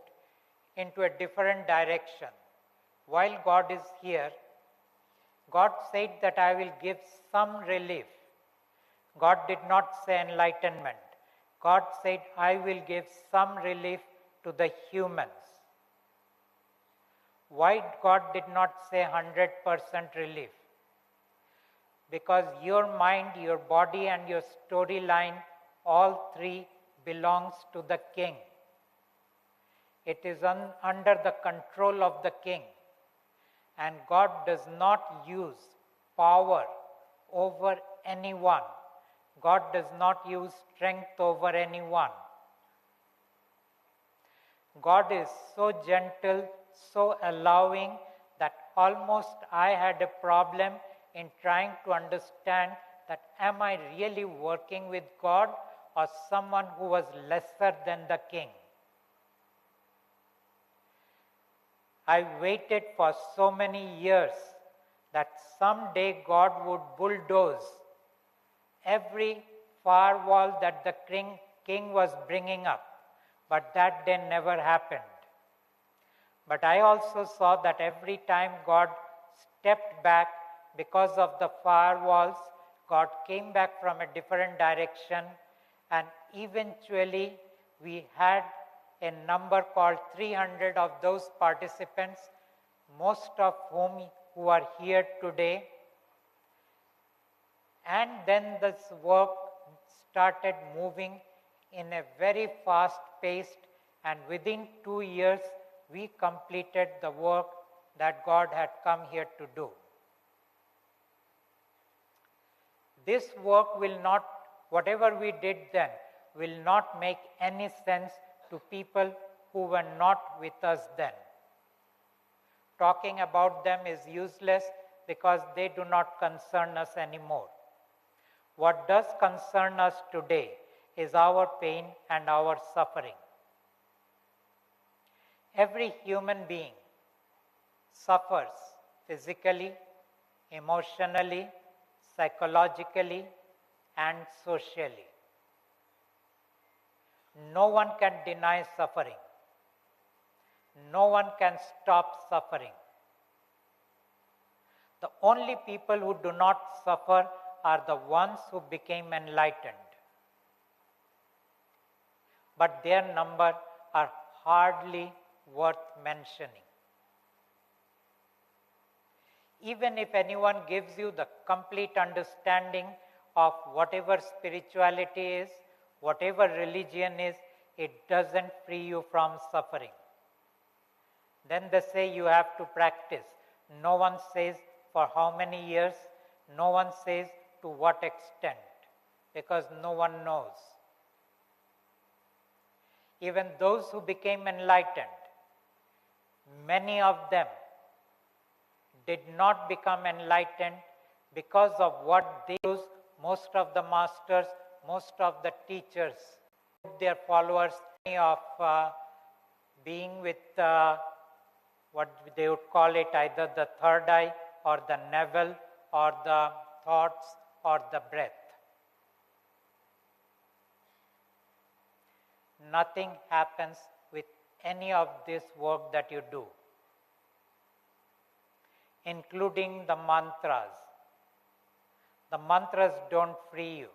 into a different direction. While God is here, God said that I will give some relief. God did not say enlightenment. God said, I will give some relief to the humans. Why God did not say 100% relief? Because your mind, your body, and your storyline, all three belongs to the King. It is under the control of the King. And God does not use power over anyone. God does not use strength over anyone. God is so gentle, so allowing, that almost I had a problem in trying to understand that am I really working with God or someone who was lesser than the King. I waited for so many years that someday God would bulldoze every firewall that the king was bringing up, but that day never happened. But I also saw that every time God stepped back because of the firewalls, God came back from a different direction, and eventually we had a number called 300 of those participants, most of whom who are here today. And then this work started moving in a very fast-paced, and within 2 years, we completed the work that God had come here to do. This work will not, whatever we did then, will not make any sense to people who were not with us then. Talking about them is useless because they do not concern us anymore. What does concern us today is our pain and our suffering. Every human being suffers physically, emotionally, psychologically, and socially. No one can deny suffering. No one can stop suffering. The only people who do not suffer are the ones who became enlightened. But their number are hardly worth mentioning. Even if anyone gives you the complete understanding of whatever spirituality is, whatever religion is, it doesn't free you from suffering. Then they say you have to practice. No one says for how many years, no one says to what extent, because no one knows. even those who became enlightened, many of them did not become enlightened because of what they use. Most of the masters, most of the teachers, their followers of being with what they would call it, either the third eye or the navel or the thoughts or the breath. Nothing happens with any of this work that you do, including the mantras. The mantras don't free you.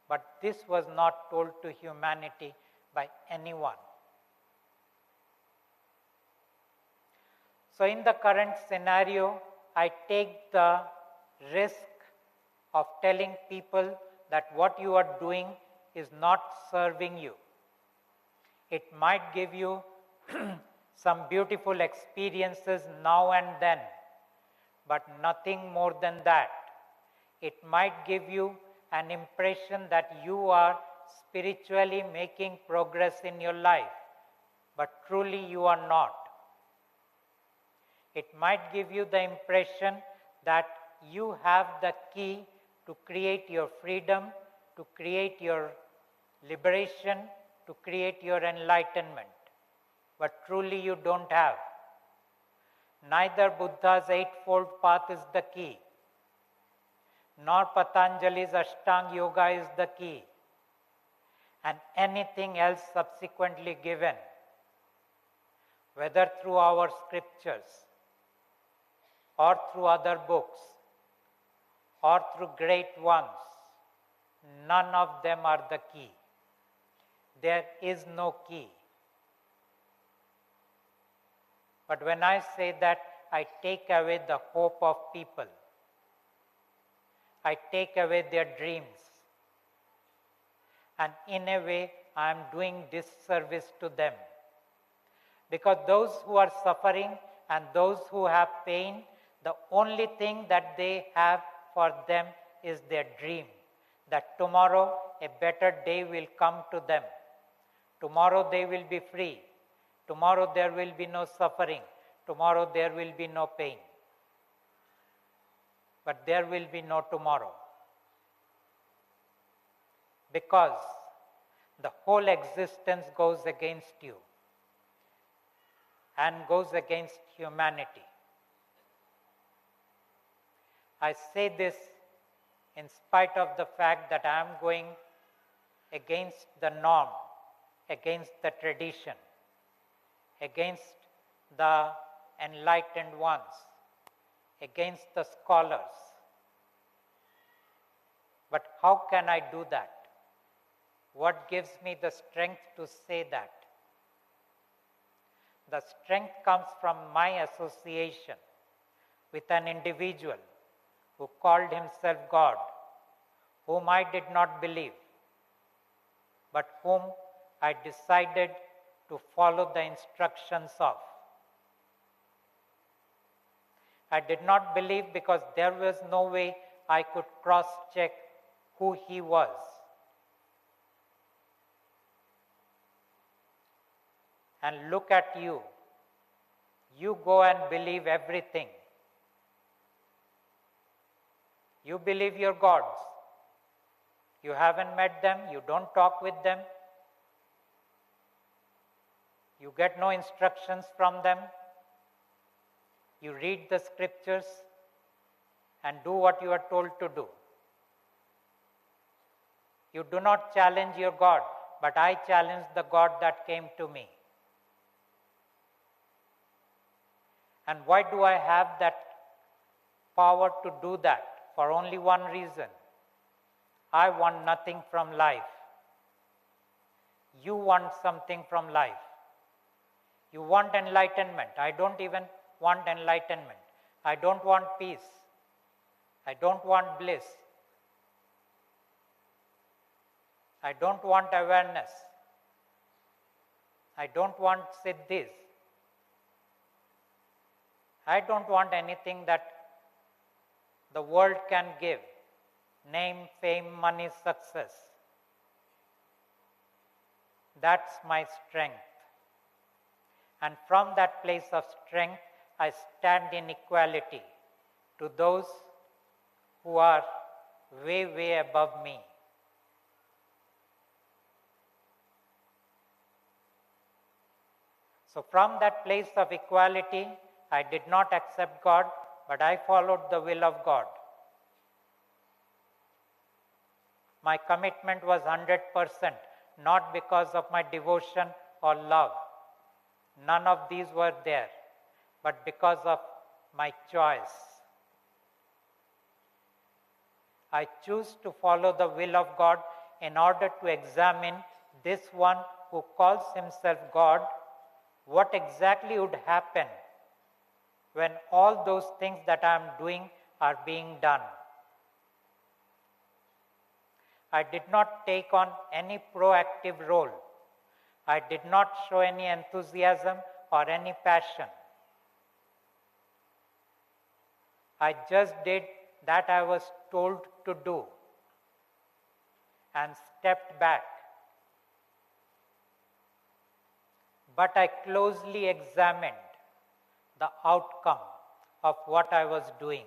But this was not told to humanity by anyone. So in the current scenario, I take the risk of telling people that what you are doing is not serving you. It might give you some beautiful experiences now and then, but nothing more than that. It might give you an impression that you are spiritually making progress in your life, but truly you are not. It might give you the impression that you have the key to create your freedom, to create your liberation, to create your enlightenment, but truly you don't have. Neither Buddha's eightfold path is the key, nor Patanjali's Ashtanga Yoga is the key, and anything else subsequently given, whether through our scriptures or through other books or through great ones, none of them are the key. There is no key. But when I say that, I take away the hope of people. I take away their dreams. And in a way, I am doing disservice to them. Because those who are suffering and those who have pain, the only thing that they have for them is their dream, that tomorrow a better day will come to them. Tomorrow they will be free. Tomorrow there will be no suffering. Tomorrow there will be no pain. But there will be no tomorrow. Because the whole existence goes against you and goes against humanity. I say this in spite of the fact that I am going against the norm, against the tradition, against the enlightened ones, against the scholars. But how can I do that? What gives me the strength to say that? The strength comes from my association with an individual who called himself God, whom I did not believe, but whom I decided to follow the instructions of. I did not believe because there was no way I could cross-check who he was. And look at you. You go and believe everything. You believe your gods. You haven't met them, you don't talk with them. You get no instructions from them. You read the scriptures and do what you are told to do. You do not challenge your God, but I challenge the God that came to me. And why do I have that power to do that? For only one reason. I want nothing from life. You want something from life. You want enlightenment. I don't even want enlightenment. I don't want peace. I don't want bliss. I don't want awareness. I don't want siddhis. I don't want anything that the world can give, name, fame, money, success. That's my strength. And from that place of strength, I stand in equality to those who are way, way above me. So from that place of equality, I did not accept God, but I followed the will of God. My commitment was 100%, not because of my devotion or love. None of these were there, but because of my choice. I choose to follow the will of God in order to examine this one who calls himself God, what exactly would happen when all those things that I am doing are being done. I did not take on any proactive role. I did not show any enthusiasm or any passion. I just did that I was told to do and stepped back. But I closely examined the outcome of what I was doing.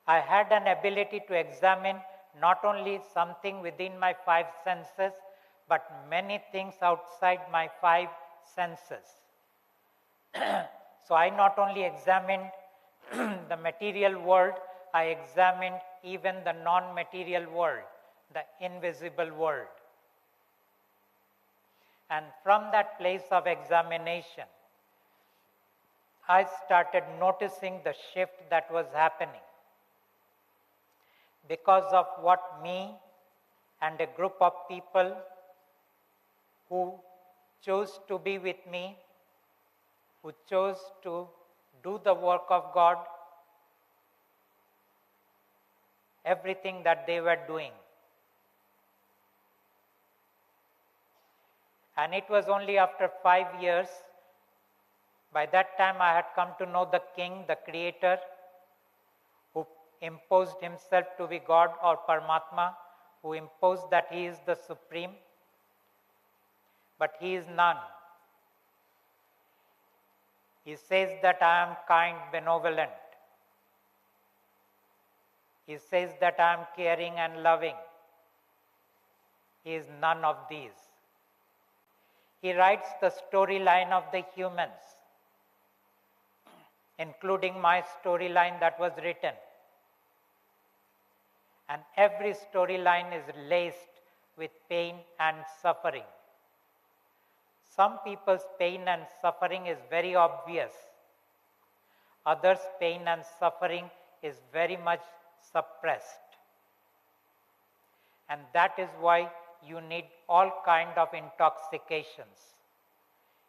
I had an ability to examine not only something within my five senses, but many things outside my five senses. So I not only examined the material world, I examined even the non-material world, the invisible world. And from that place of examination, I started noticing the shift that was happening. Because of what me and a group of people who chose to be with me, who chose to do the work of God, everything that they were doing. And it was only after 5 years, by that time I had come to know the King, the Creator, who imposed himself to be God or Paramatma, who imposed that he is the Supreme, but he is none. He says that I am kind, benevolent. He says that I am caring and loving. He is none of these. He writes the storyline of the humans, including my storyline that was written. And every storyline is laced with pain and suffering. Some people's pain and suffering is very obvious. Others' pain and suffering is very much suppressed. And that is why you need all kind of intoxications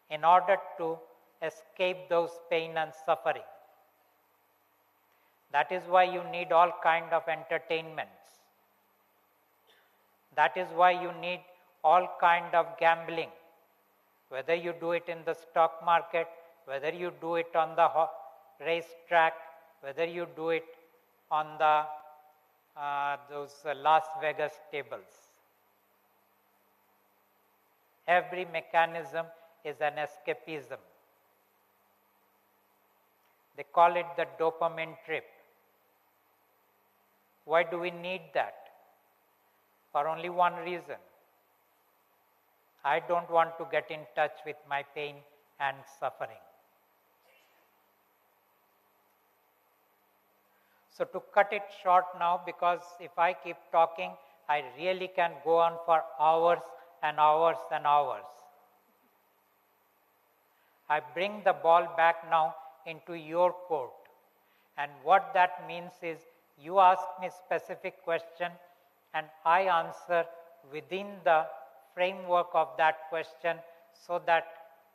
in order to escape those pain and suffering. That is why you need all kind of entertainments. That is why you need all kind of gambling, whether you do it in the stock market, whether you do it on the racetrack, whether you do it on the those Las Vegas tables. Every mechanism is an escapism. They call it the dopamine trip. Why do we need that? For only one reason. I don't want to get in touch with my pain and suffering. So to cut it short now, because if I keep talking, I really can go on for hours and hours and hours. I bring the ball back now into your court. And what that means is you ask me specific question and I answer within the framework of that question so that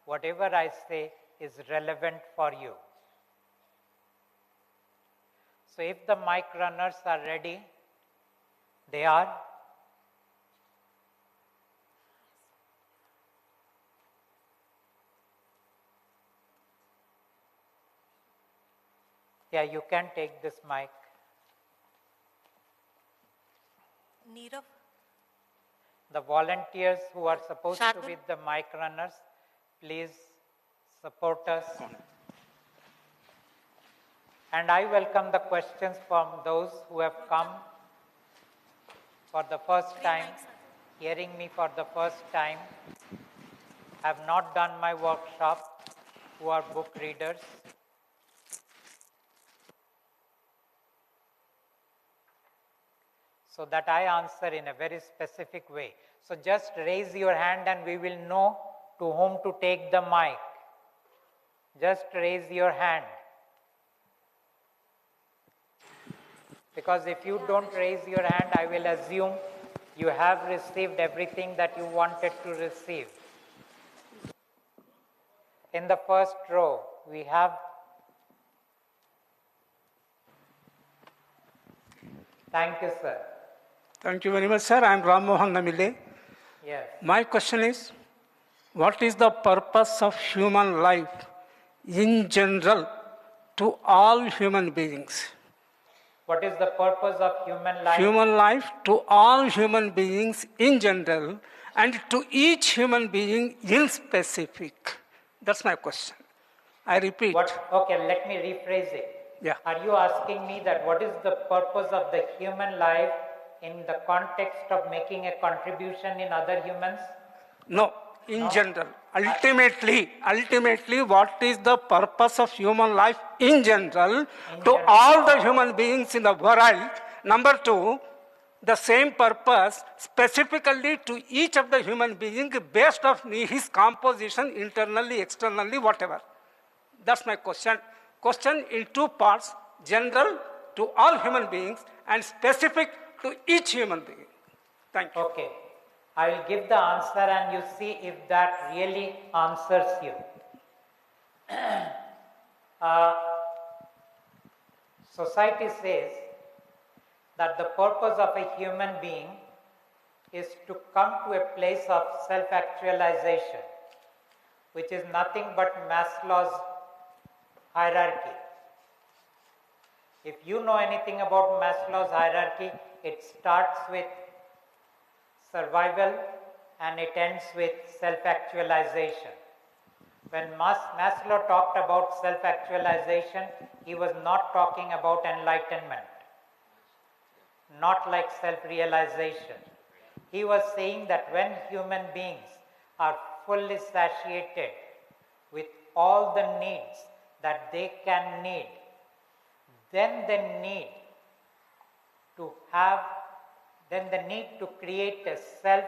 whatever I say is relevant for you. So if the mic runners are ready, they are. Yeah, you can take this mic. Neerav? The volunteers who are supposed to Shardul? be the mic runners, please support us. And I welcome the questions from those who have come for the first time, hearing me for the first time, have not done my workshop, who are book readers. So that I answer in a very specific way. So just raise your hand and we will know to whom to take the mic. Just raise your hand. Because if you don't raise your hand, I will assume you have received everything that you wanted to receive. In the first row, we have. Thank you, sir. Thank you very much, sir. I am Ram Mohan Namile. Yes. My question is, what is the purpose of human life in general to all human beings? What is the purpose of human life? Human life to all human beings in general and to each human being in specific. That's my question. I repeat. Okay, let me rephrase it. Yeah. Are you asking me that what is the purpose of the human life in the context of making a contribution in other humans? No, in general. Ultimately, what is the purpose of human life in general to all the human beings in the world? Number two, the same purpose specifically to each of the human beings based on his composition internally, externally, whatever. That's my question. Question in two parts, general to all human beings and specific to each human being. Thank you. Okay. I will give the answer and you see if that really answers you. Society says that the purpose of a human being is to come to a place of self-actualization, which is nothing but Maslow's hierarchy. If you know anything about Maslow's hierarchy, it starts with survival and it ends with self-actualization. When Maslow talked about self-actualization, he was not talking about enlightenment, not like self-realization. He was saying that when human beings are fully satiated with all the needs that they can need, then the need to create a self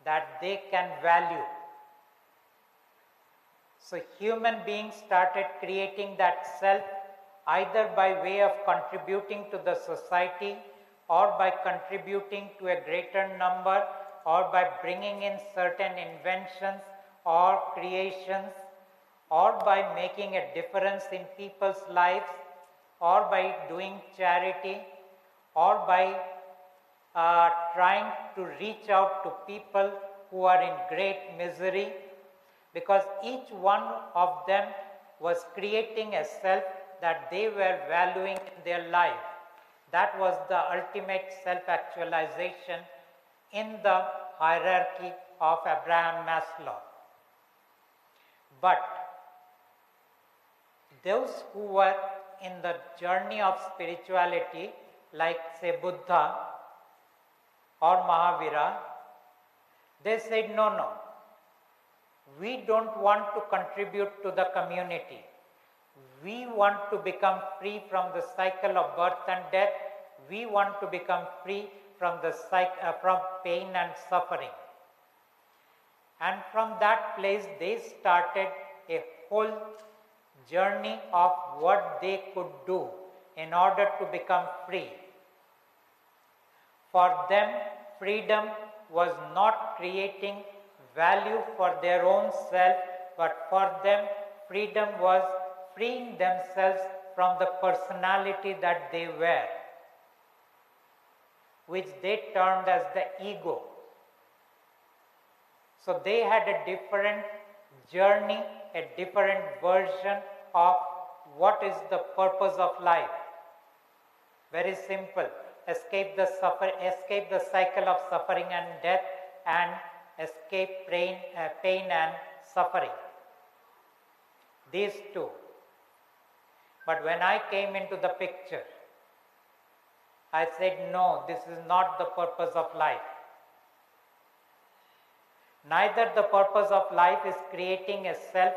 that they can value. So human beings started creating that self either by way of contributing to the society or by contributing to a greater number or by bringing in certain inventions or creations or by making a difference in people's lives or by doing charity or by trying to reach out to people who are in great misery, because each one of them was creating a self that they were valuing in their life. That was the ultimate self-actualization in the hierarchy of Abraham Maslow. But those who were in the journey of spirituality, like say Buddha or Mahavira, they said, no, we don't want to contribute to the community. We want to become free from the cycle of birth and death. We want to become free from the from pain and suffering. And from that place, they started a whole journey of what they could do in order to become free. For them, freedom was not creating value for their own self, but for them, freedom was freeing themselves from the personality that they were, which they termed as the ego. So they had a different journey, a different version of what is the purpose of life. Very simple. escape the cycle of suffering and death, and escape pain and suffering. These two. But when I came into the picture, I said, no, this is not the purpose of life. Neither the purpose of life is creating a self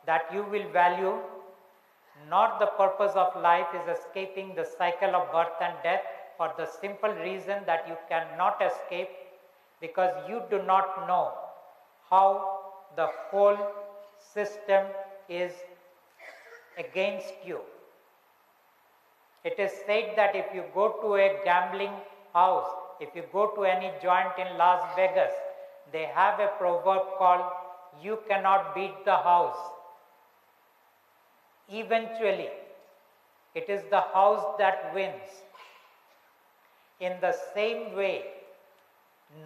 that you will value, nor the purpose of life is escaping the cycle of birth and death, for the simple reason that you cannot escape because you do not know how the whole system is against you. It is said that if you go to a gambling house, if you go to any joint in Las Vegas, they have a proverb called, you cannot beat the house. Eventually, it is the house that wins. In the same way,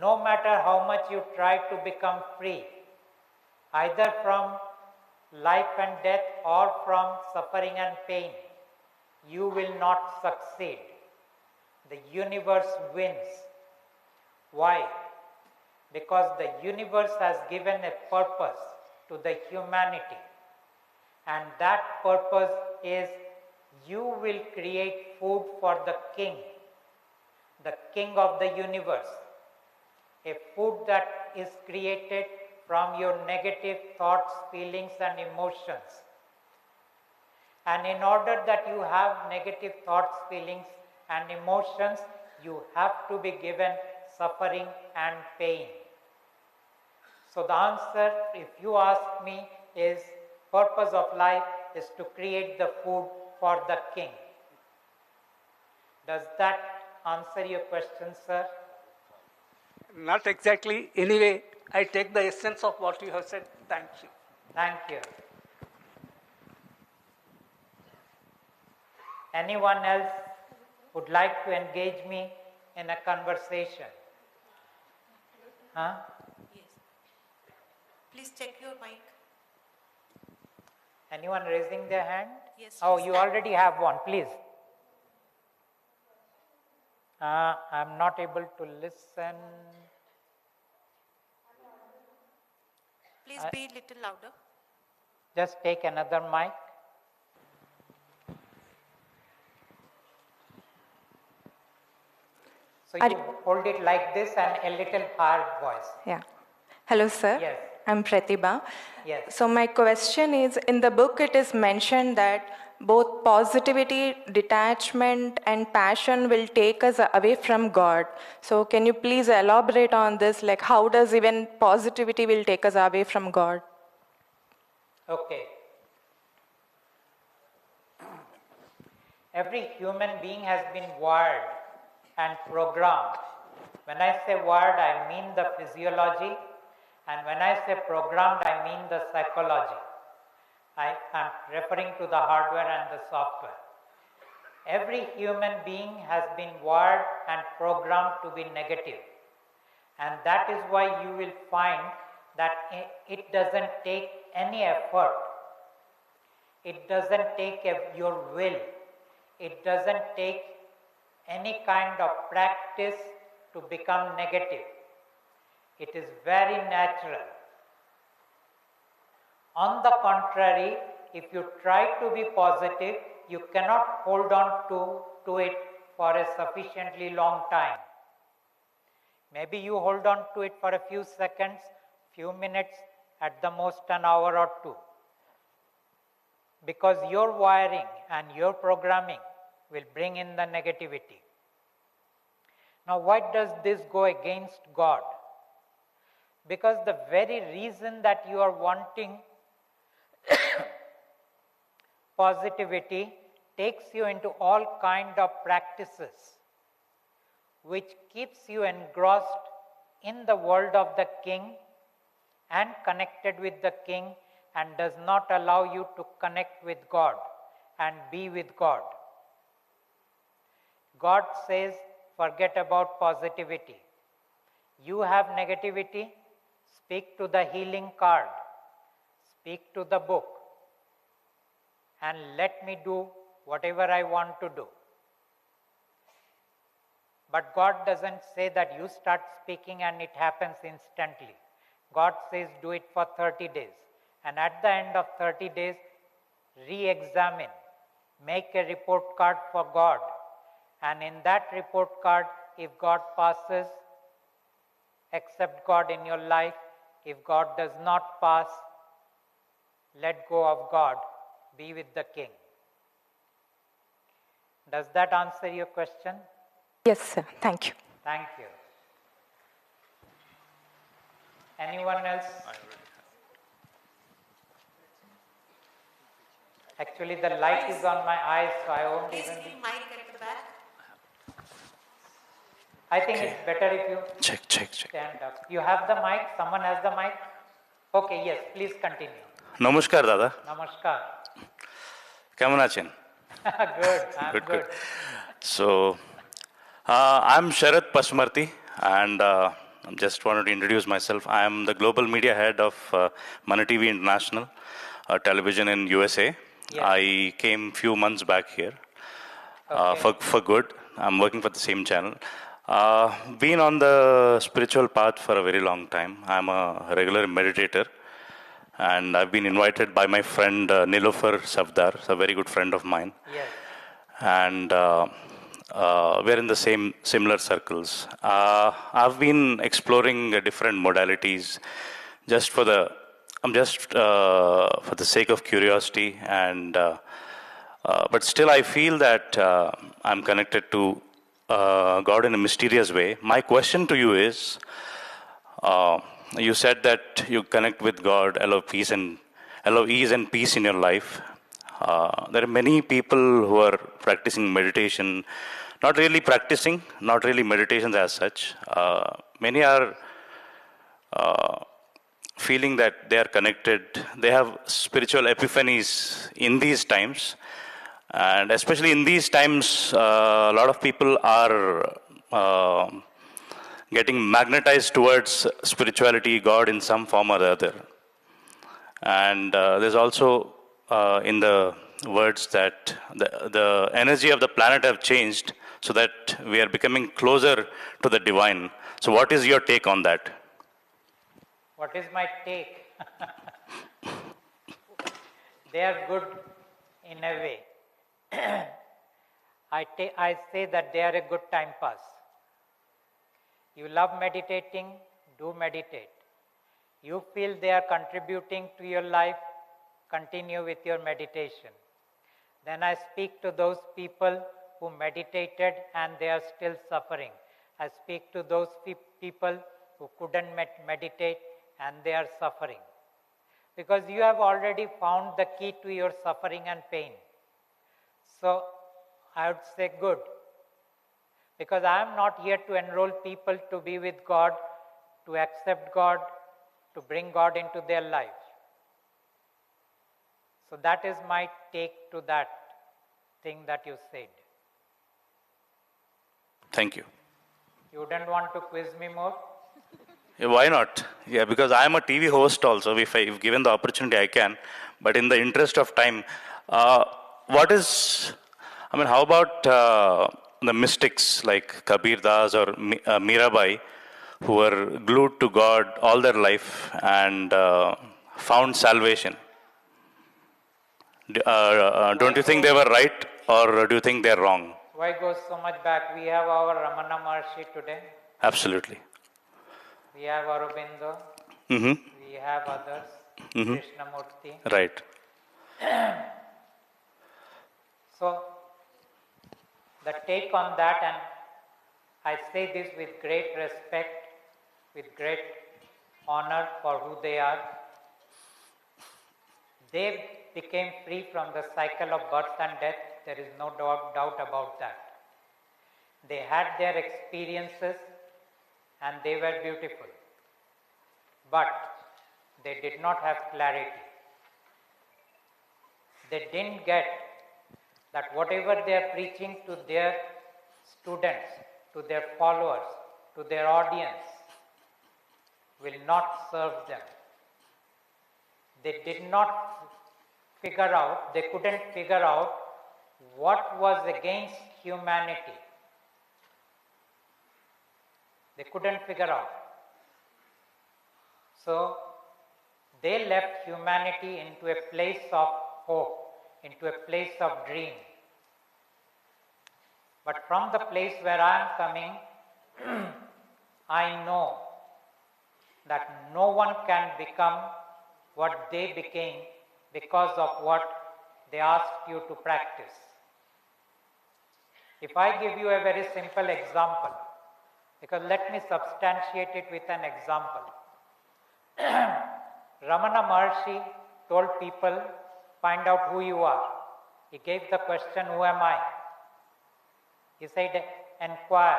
no matter how much you try to become free, either from life and death or from suffering and pain, you will not succeed. The universe wins. Why? Because the universe has given a purpose to the humanity, and that purpose is you will create food for the king of the universe, a food that is created from your negative thoughts, feelings and emotions. And in order that you have negative thoughts, feelings and emotions, you have to be given suffering and pain. So the answer, if you ask me, is purpose of life is to create the food for the king. Does that answer your question, sir? Not exactly. Anyway, I take the essence of what you have said. Thank you. Thank you. Anyone else would like to engage me in a conversation? Huh? Yes. Please check your mic. Anyone raising their hand? Yes, Oh, please you stand. already have one, please. I'm not able to listen. Please be a little louder. Just take another mic. So you hold it like this and a little hard voice. Yeah. Hello, sir. Yes. I'm Pratibha. Yes. So my question is, in the book it is mentioned that both positivity, detachment and passion will take us away from God. So can you please elaborate on this? Like how does even positivity will take us away from God? Okay. Every human being has been wired and programmed. When I say wired, I mean the physiology, and when I say programmed, I mean the psychology. I am referring to the hardware and the software. Every human being has been wired and programmed to be negative. And that is why you will find that it doesn't take any effort. It doesn't take your will. It doesn't take any kind of practice to become negative. It is very natural. On the contrary, if you try to be positive, you cannot hold on to it for a sufficiently long time. Maybe you hold on to it for a few seconds, few minutes, at the most an hour or two. Because your wiring and your programming will bring in the negativity. Now, why does this go against God? Because the very reason that you are wanting positivity takes you into all kind of practices which keeps you engrossed in the world of the king and connected with the king, and does not allow you to connect with God and be with God. God says, forget about positivity. You have negativity, speak to the healing card, speak to the book, and let me do whatever I want to do. But God doesn't say that you start speaking and it happens instantly. God says do it for 30 days. And at the end of 30 days, re-examine, make a report card for God. And in that report card, if God passes, accept God in your life. If God does not pass, let go of God, be with the King. Does that answer your question? Yes, sir. Thank you. Thank you. Anyone else? Actually, the light is on my eyes, so I won't even be... I think it's better if you stand up. You have the mic? Someone has the mic? Okay, yes, please continue. নমস্কার দাদা, Namaskar. কেমন আছেন? Good, I'm good. So, I'm Sharat Pasmarti, and I just wanted to introduce myself. I am the global media head of Mana TV International, television in USA. Yes. I came few months back here for good. I'm working for the same channel. Been on the spiritual path for a very long time. I'm a regular meditator. And I've been invited by my friend Nilofer Savdar, a very good friend of mine. Yes. And we're in the similar circles. I've been exploring different modalities for the sake of curiosity, and but still I feel that I'm connected to God in a mysterious way. My question to you is, you said that you connect with God, allow ease and peace in your life. There are many people who are practicing meditation, not really meditations as such. Many are feeling that they are connected. They have spiritual epiphanies in these times. And especially in these times, a lot of people are getting magnetized towards spirituality, God in some form or the other. And there's also in the words that the energy of the planet have changed so that we are becoming closer to the divine. So what is your take on that? What is my take? They are good in a way. I say that they are a good time pass. You love meditating, do meditate. You feel they are contributing to your life, continue with your meditation. Then I speak to those people who meditated and they are still suffering. I speak to those people who couldn't meditate and they are suffering. Because you have already found the key to your suffering and pain. So I would say good. Because I am not here to enroll people to be with God, to accept God, to bring God into their life. So that is my take to that thing that you said. Thank you. You wouldn't want to quiz me more? Yeah, why not? Yeah, because I'm a TV host also. If given the opportunity, I can. But in the interest of time, how about the mystics like Kabir Das or Mirabai, who were glued to God all their life and found salvation? Don't you think they were right, or do you think they're wrong? Why go so much back? We have our Ramana Maharshi today. Absolutely. We have Aurobindo. Mm-hmm. We have others. Mm-hmm. Krishnamurti. Right. So, the take on that, and I say this with great respect, with great honor for who they are. They became free from the cycle of birth and death. There is no doubt about that. They had their experiences and they were beautiful. But they did not have clarity. They didn't get that whatever they are preaching to their students, to their followers, to their audience, will not serve them. They couldn't figure out what was against humanity. They couldn't figure out. So they left humanity into a place of hope, into a place of dream. But from the place where I am coming, I know that no one can become what they became because of what they asked you to practice. If I give you a very simple example, because let me substantiate it with an example. Ramana Maharshi told people, find out who you are. He gave the question, who am I? He said, inquire.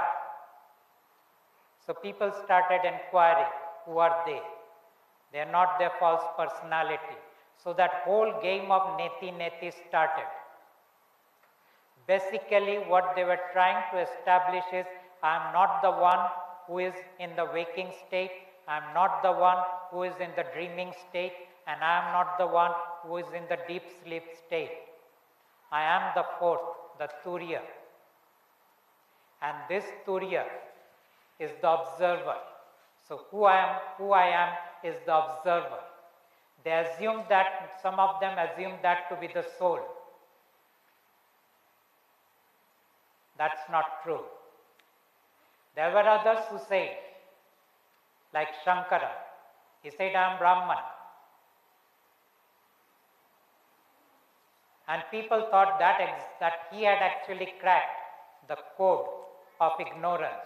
So people started inquiring, who are they? They are not their false personality. So that whole game of neti started. Basically what they were trying to establish is, I am not the one who is in the waking state, I am not the one who is in the dreaming state, and I am not the one who is in the deep sleep state. I am the fourth, the Turiya. And this Turiya is the observer. So who I am is the observer. They assume that, some of them assume that to be the soul. That's not true. There were others who said, like Shankara, he said, I am Brahman. And people thought that he had actually cracked the code of ignorance.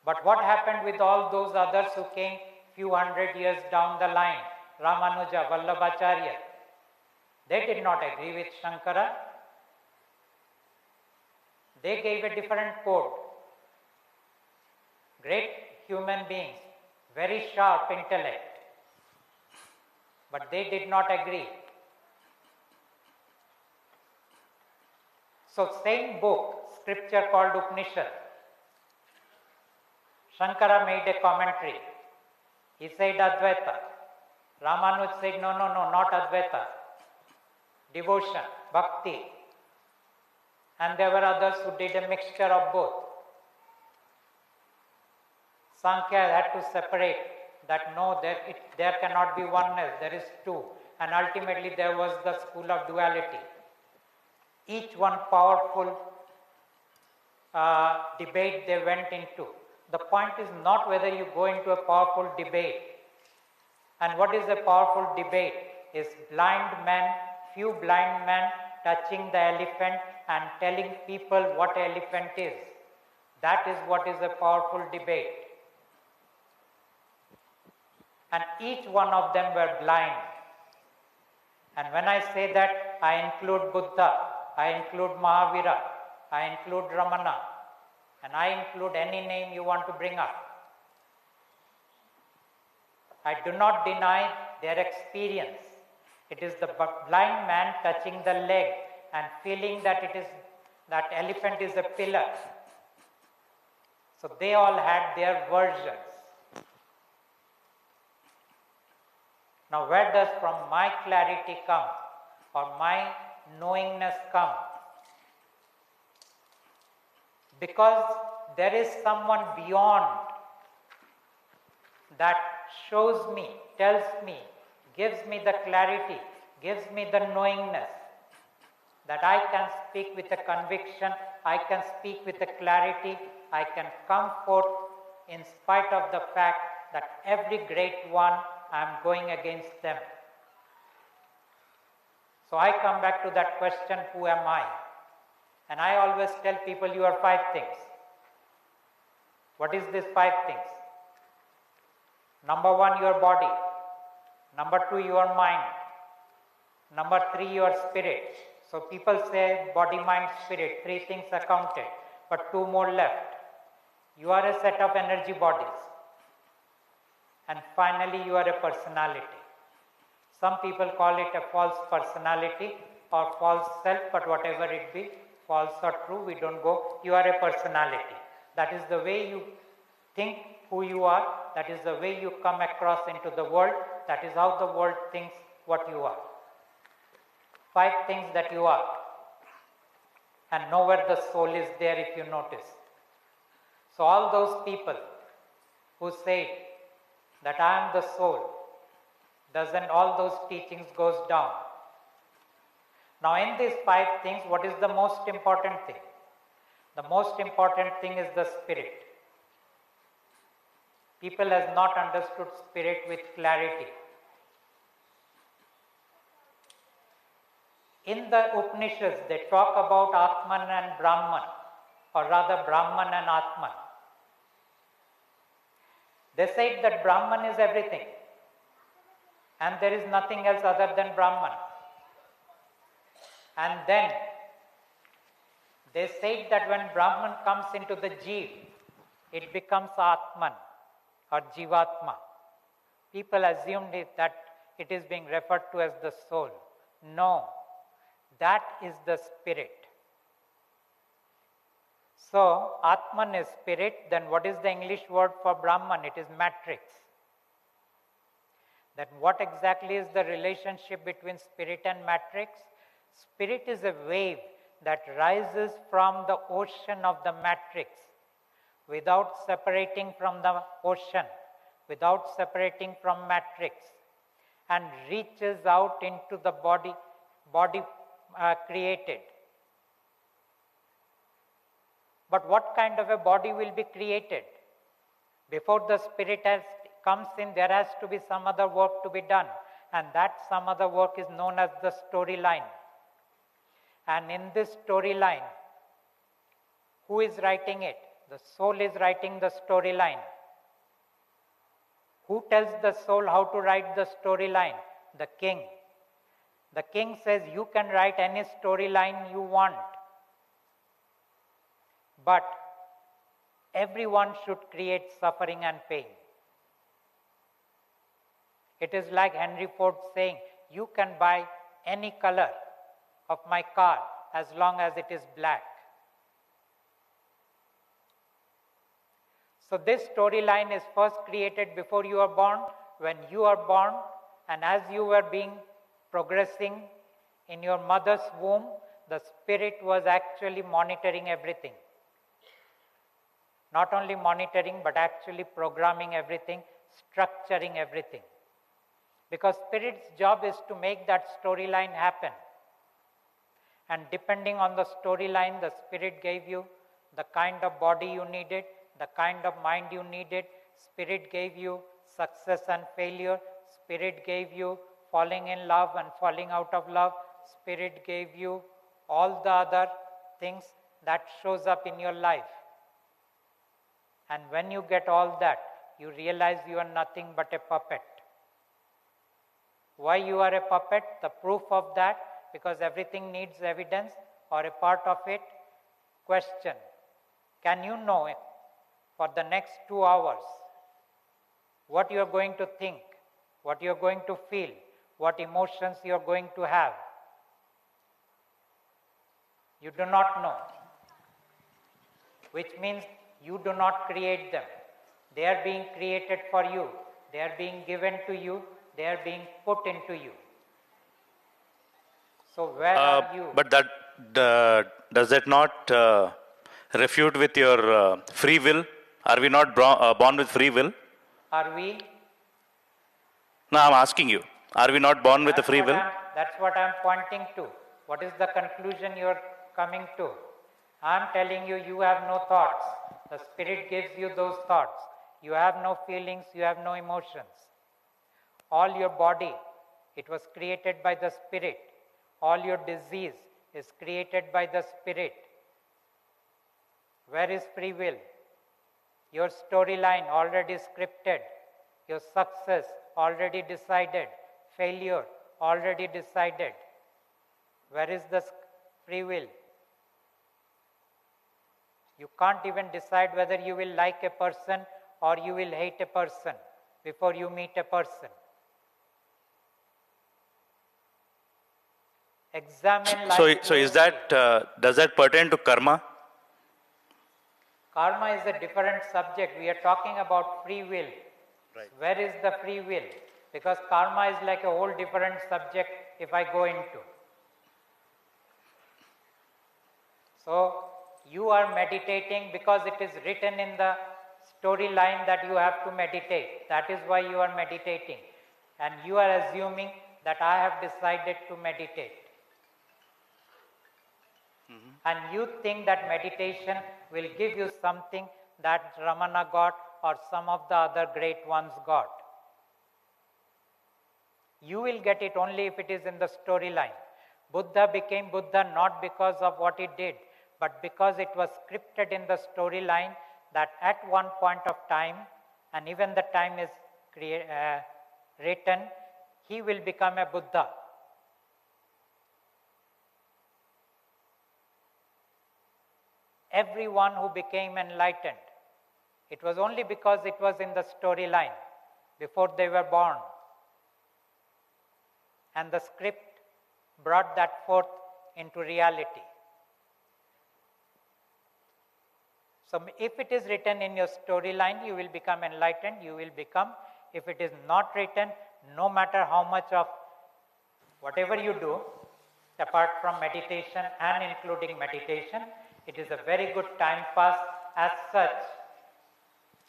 But what happened with all those others who came few hundred years down the line? Ramanuja, Vallabhacharya. They did not agree with Shankara. They gave a different code. Great human beings, very sharp intellect. But they did not agree. So same book, scripture called Upanishad, Shankara made a commentary. He said Advaita. Ramanuj said, no, not Advaita. Devotion, bhakti. And there were others who did a mixture of both. Sankhya had to separate that no, there cannot be oneness, there is two. And ultimately there was the school of duality. Each one powerful debate they went into. The point is not whether you go into a powerful debate. And what is a powerful debate? Is blind men, few blind men touching the elephant and telling people what elephant is. That is what is a powerful debate. And each one of them were blind. And when I say that, I include Buddha, I include Mahavira, I include Ramana, and I include any name you want to bring up. I do not deny their experience. It is the blind man touching the leg and feeling that that elephant is a pillar. So they all had their versions. Now where does from my clarity come or my knowingness come? Because there is someone beyond that shows me, tells me, gives me the clarity, gives me the knowingness that I can speak with a conviction, I can speak with a clarity, I can come forth in spite of the fact that every great one I am going against them. So I come back to that question, who am I? And I always tell people you are 5 things. What is these 5 things? Number 1, your body. Number 2, your mind. Number 3, your spirit. So people say body, mind, spirit, 3 things are counted, but 2 more left. You are a set of energy bodies. And finally, you are a personality. Some people call it a false personality or false self, but whatever it be, false or true, we don't go. You are a personality. That is the way you think who you are. That is the way you come across into the world. That is how the world thinks what you are. 5 things that you are. And nowhere the soul is there if you notice. So all those people who say that I am the soul, doesn't all those teachings goes down? Now in these 5 things, what is the most important thing? The most important thing is the spirit. People has not understood spirit with clarity. In the Upanishads, they talk about Atman and Brahman, or rather Brahman and Atman. They say that Brahman is everything, and there is nothing else other than Brahman. And then they say that when Brahman comes into the Jeev, it becomes Atman or Jivatma. People assumed that it is being referred to as the soul. No, that is the spirit. So, Atman is spirit, then what is the English word for Brahman? It is matrix. Then what exactly is the relationship between spirit and matrix? Spirit is a wave that rises from the ocean of the matrix without separating from the ocean, without separating from matrix, and reaches out into the body created. But what kind of a body will be created? Before the spirit comes in, there has to be some other work to be done, and that some other work is known as the storyline. And in this storyline, who is writing it? The soul is writing the storyline. Who tells the soul how to write the storyline? The king. The king says, you can write any storyline you want, but everyone should create suffering and pain. It is like Henry Ford saying, you can buy any color of my car as long as it is black. So this storyline is first created before you are born, when you are born, and as you were being progressing in your mother's womb, the spirit was actually monitoring everything. Not only monitoring, but actually programming everything, structuring everything. Because spirit's job is to make that storyline happen. And depending on the storyline, the spirit gave you the kind of body you needed, the kind of mind you needed. Spirit gave you success and failure. Spirit gave you falling in love and falling out of love. Spirit gave you all the other things that shows up in your life. And when you get all that, you realize you are nothing but a puppet. Why you are a puppet? The proof of that, because everything needs evidence or a part of it. Question: can you know for the next 2 hours what you are going to think, what you are going to feel, what emotions you are going to have? You do not know, which means you do not create them. They are being created for you. They are being given to you. They are being put into you. So where are you? But does that not refute with your free will? Are we not born with free will? Are we? No, I'm asking you. Are we not born with a free will? That's what I'm pointing to. What is the conclusion you're coming to? I'm telling you, you have no thoughts. The spirit gives you those thoughts. You have no feelings, you have no emotions. All your body, it was created by the spirit. All your disease is created by the spirit. Where is free will? Your storyline already scripted. Your success already decided. Failure already decided. Where is the free will? You can't even decide whether you will like a person or you will hate a person before you meet a person. Examine life. So is that, does that pertain to karma? Karma is a different subject. We are talking about free will. Right. Where is the free will? Because karma is like a whole different subject if I go into. So, You are meditating because it is written in the storyline that you have to meditate. That is why you are meditating. And you are assuming that I have decided to meditate. And you think that meditation will give you something that Ramana got or some of the other great ones got. You will get it only if it is in the storyline. Buddha became Buddha not because of what he did, but because it was scripted in the storyline that at one point of time, and even the time is written, he will become a Buddha. Everyone who became enlightened, it was only because it was in the storyline before they were born. And the script brought that forth into reality. So if it is written in your storyline, you will become enlightened, you will become. If it is not written, no matter how much of whatever you do, apart from meditation and including meditation, it is a very good time pass. As such,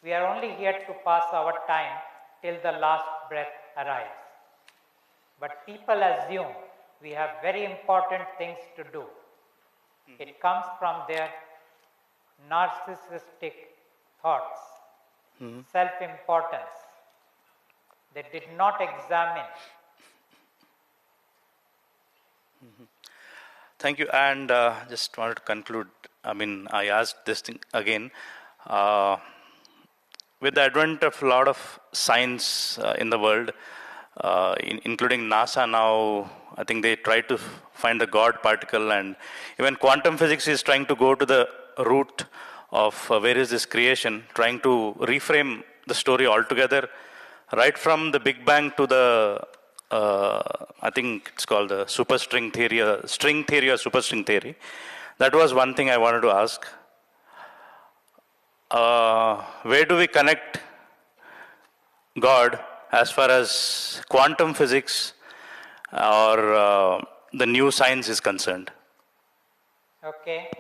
we are only here to pass our time till the last breath arrives. But people assume we have very important things to do. It comes from their narcissistic thoughts, self-importance. They did not examine. Thank you. And just wanted to conclude. I asked this thing again. With the advent of a lot of science in the world, including NASA now, I think they try to find the God particle, and even quantum physics is trying to go to the root of where is this creation, trying to reframe the story altogether, right from the Big Bang to the, I think it's called the superstring theory, string theory or superstring theory. That was one thing I wanted to ask. Where do we connect God as far as quantum physics or the new science is concerned? Okay.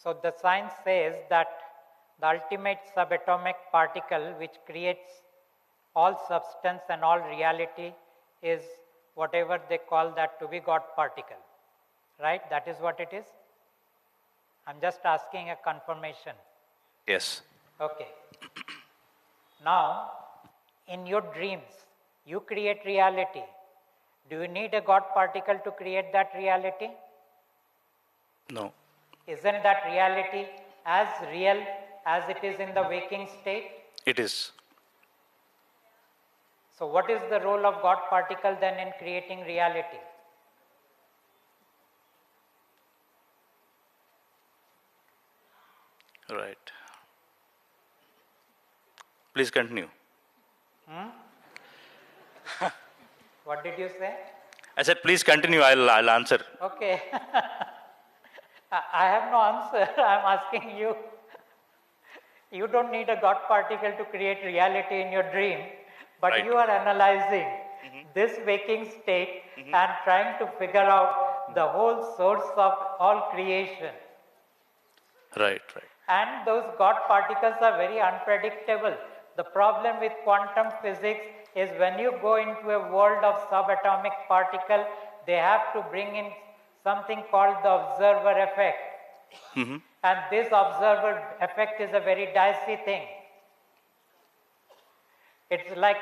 So the science says that the ultimate subatomic particle which creates all substance and all reality is whatever they call that to be God particle. Right? That is what it is? I'm just asking a confirmation. Yes. Okay. Now, in your dreams, you create reality. Do you need a God particle to create that reality? No. Isn't that reality as real as it is in the waking state? It is. So what is the role of God particle then in creating reality? Right. Please continue. What did you say? I said, please continue. I'll answer. Okay. I have no answer. I'm asking you. You don't need a God particle to create reality in your dream, but Right. you are analyzing this waking state and trying to figure out the whole source of all creation. Right. And those God particles are very unpredictable. The problem with quantum physics is when you go into a world of subatomic particle, they have to bring in something called the observer effect. And this observer effect is a very dicey thing. It's like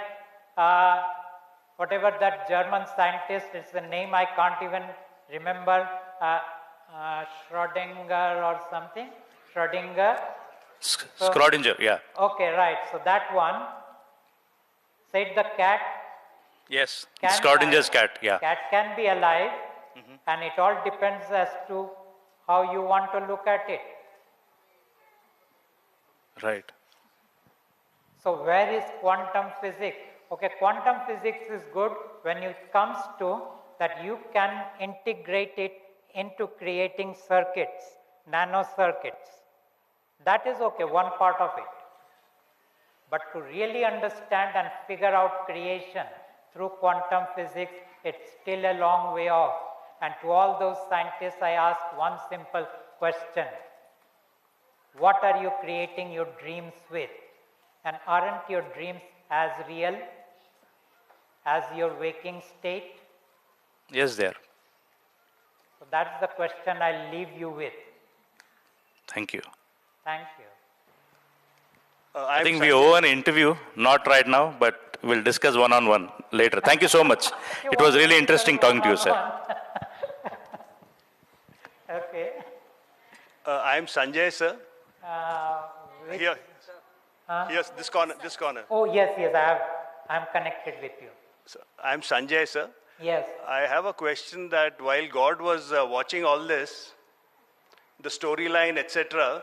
whatever that German scientist, it's the name I can't even remember, Schrödinger or something. Schrödinger. Schrödinger, yeah. Okay, right. So that one said the cat. Yes. Can Schrödinger's die. cat, yeah. Cat can be alive, and it all depends as to how you want to look at it. Right. So where is quantum physics? Okay, quantum physics is good when it comes to that you can integrate it into creating circuits, nanocircuits. That is okay, one part of it. But to really understand and figure out creation through quantum physics, it's still a long way off. And to all those scientists, I ask one simple question. What are you creating your dreams with? And aren't your dreams as real as your waking state? Yes, they are. So that's the question I leave you with. Thank you. Thank you. I think we owe an interview, not right now, but we'll discuss one-on-one later. Thank you so much. It was really interesting talking to you, sir. Okay. I am Sanjay, sir. Which- Here. Yes, this corner, this corner. Oh, yes, I'm connected with you. So, I am Sanjay, sir. Yes. I have a question that while God was watching all this, the storyline, etc.,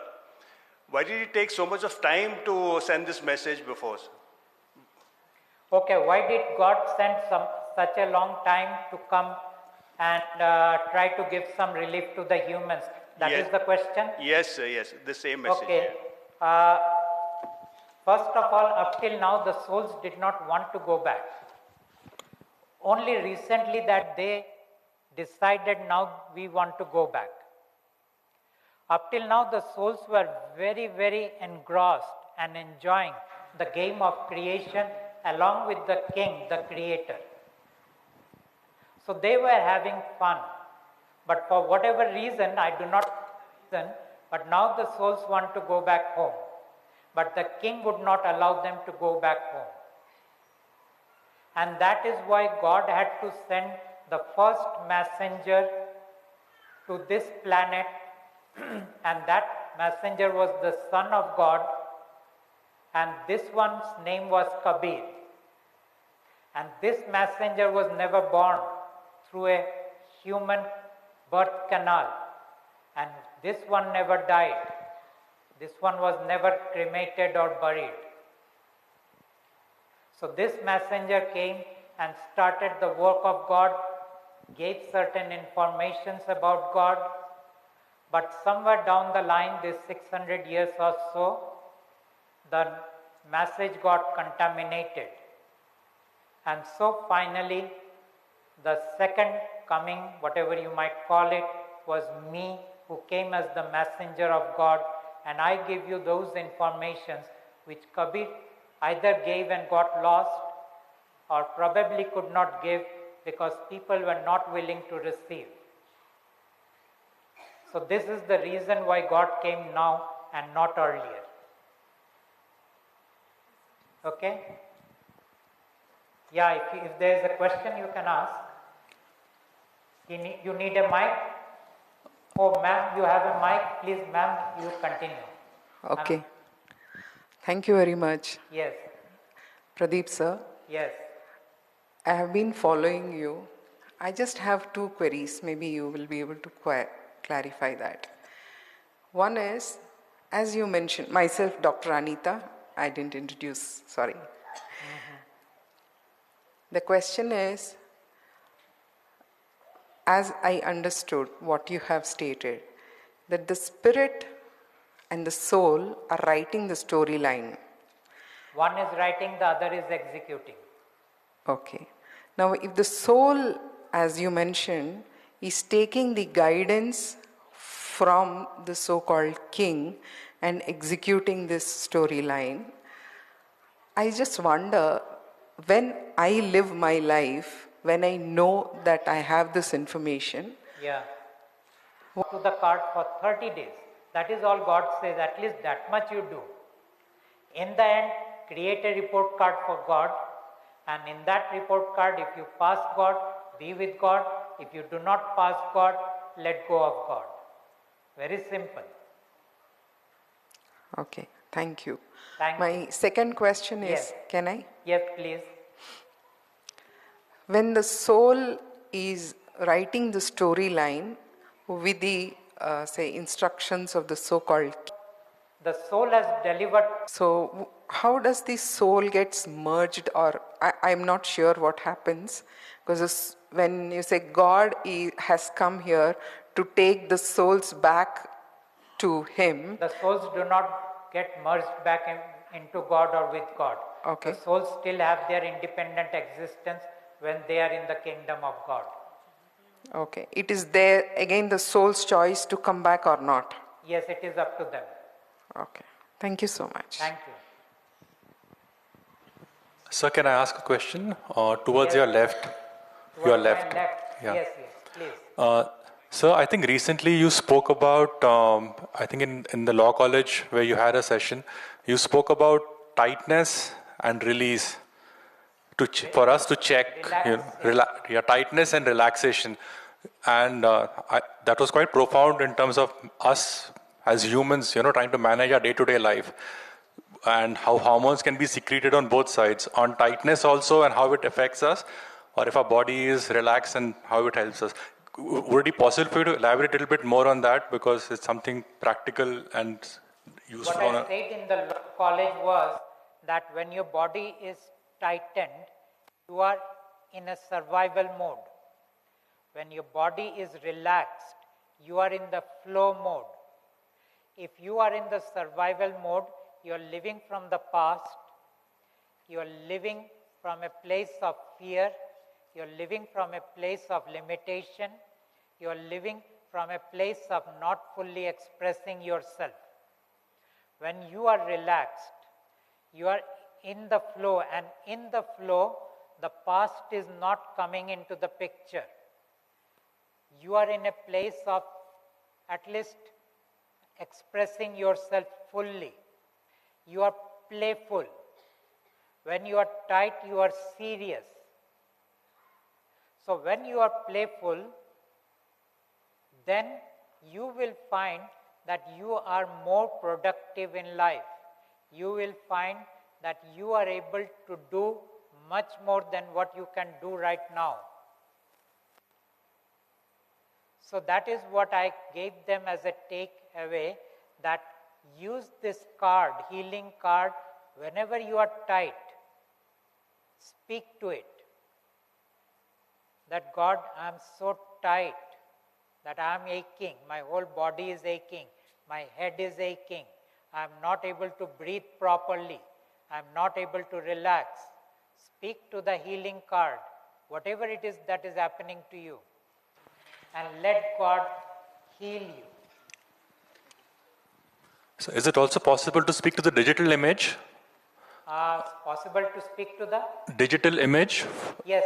why did it take so much of time to send this message before, sir? Okay, why did God send such a long time to come and try to give some relief to the humans? That is Yes. the question? Yes, sir, yes, the same message. Okay. First of all, up till now, the souls did not want to go back. Only recently that they decided now we want to go back. Up till now, the souls were very, very engrossed and enjoying the game of creation along with the king, the creator. So they were having fun. But for whatever reason, I do not know, but now the souls want to go back home. But the king would not allow them to go back home. And that is why God had to send the first messenger to this planet, and that messenger was the Son of God, and this one's name was Kabir. And this messenger was never born through a human birth canal, and this one never died. This one was never cremated or buried. So this messenger came and started the work of God, gave certain informations about God, but somewhere down the line, this 600 years or so, the message got contaminated. And so finally, the second coming, whatever you might call it, was me, who came as the messenger of God, and I give you those informations which Kabir either gave and got lost, or probably could not give because people were not willing to receive. So this is the reason why God came now and not earlier. Okay? Yeah, if there is a question you can ask. You need a mic? Oh, ma'am, you have a mic. Please, ma'am, you continue. Okay. Thank you very much. Yes, Pradeep sir, yes. I have been following you. I just have two queries. Maybe you will be able to clarify that. One is, as you mentioned, myself, Dr. Anita, I didn't introduce, sorry. The question is, as I understood what you have stated, that the spirit and the soul are writing the storyline. One is writing, the other is executing. Okay. Now, if the soul, as you mentioned, is taking the guidance from the so-called king and executing this storyline, I just wonder, when I live my life, when I know that I have this information, Yeah. To the card for 30 days. That is all God says, at least that much you do. In the end, create a report card for God, and in that report card, if you pass God, be with God. If you do not pass God, let go of God. Very simple. okay, thank you. Thank My second question is, Yes. can I? Yes, please. When the soul is writing the storyline with the, say, instructions of the so-called, The soul has delivered. so how does the soul gets merged, or I'm not sure what happens, because when you say God has come here to take the souls back to him, The souls do not get merged back into God or with God. Okay. The souls still have their independent existence when they are in the kingdom of God. Okay. It is there, again, the soul's choice to come back or not. Yes, it is up to them. Okay. Thank you so much. Thank you. Sir, can I ask a question? Towards Yes. your left. Towards Your my left. left. Yeah. Yes, please. Sir, I think recently you spoke about, I think in the law college where you had a session, you spoke about tightness and release for us to check, tightness and relaxation. And that was quite profound in terms of us as humans, trying to manage our day-to-day life and how hormones can be secreted on both sides, on tightness also and how it affects us, or if our body is relaxed and how it helps us. Would it be possible for you to elaborate a little bit more on that, because it's something practical and useful? What I said in the college was that when your body is tightened, you are in a survival mode. When your body is relaxed, you are in the flow mode. If you are in the survival mode, you are living from the past, you are living from a place of fear, you are living from a place of limitation, you are living from a place of not fully expressing yourself. When you are relaxed, you are in the flow, and in the flow, the past is not coming into the picture. You are in a place of at least expressing yourself fully. You are playful. When you are tight, you are serious. So when you are playful, then you will find that you are more productive in life. You will find that you are able to do much more than what you can do right now. So that is what I gave them as a takeaway, that use this card, healing card, whenever you are tight. Speak to it. That God, I am so tight that I am aching, my whole body is aching, my head is aching, I am not able to breathe properly, I am not able to relax. Speak to the healing card, whatever it is that is happening to you, and let God heal you. So is it also possible to speak to the digital image? Possible to speak to the? Digital image? Yes.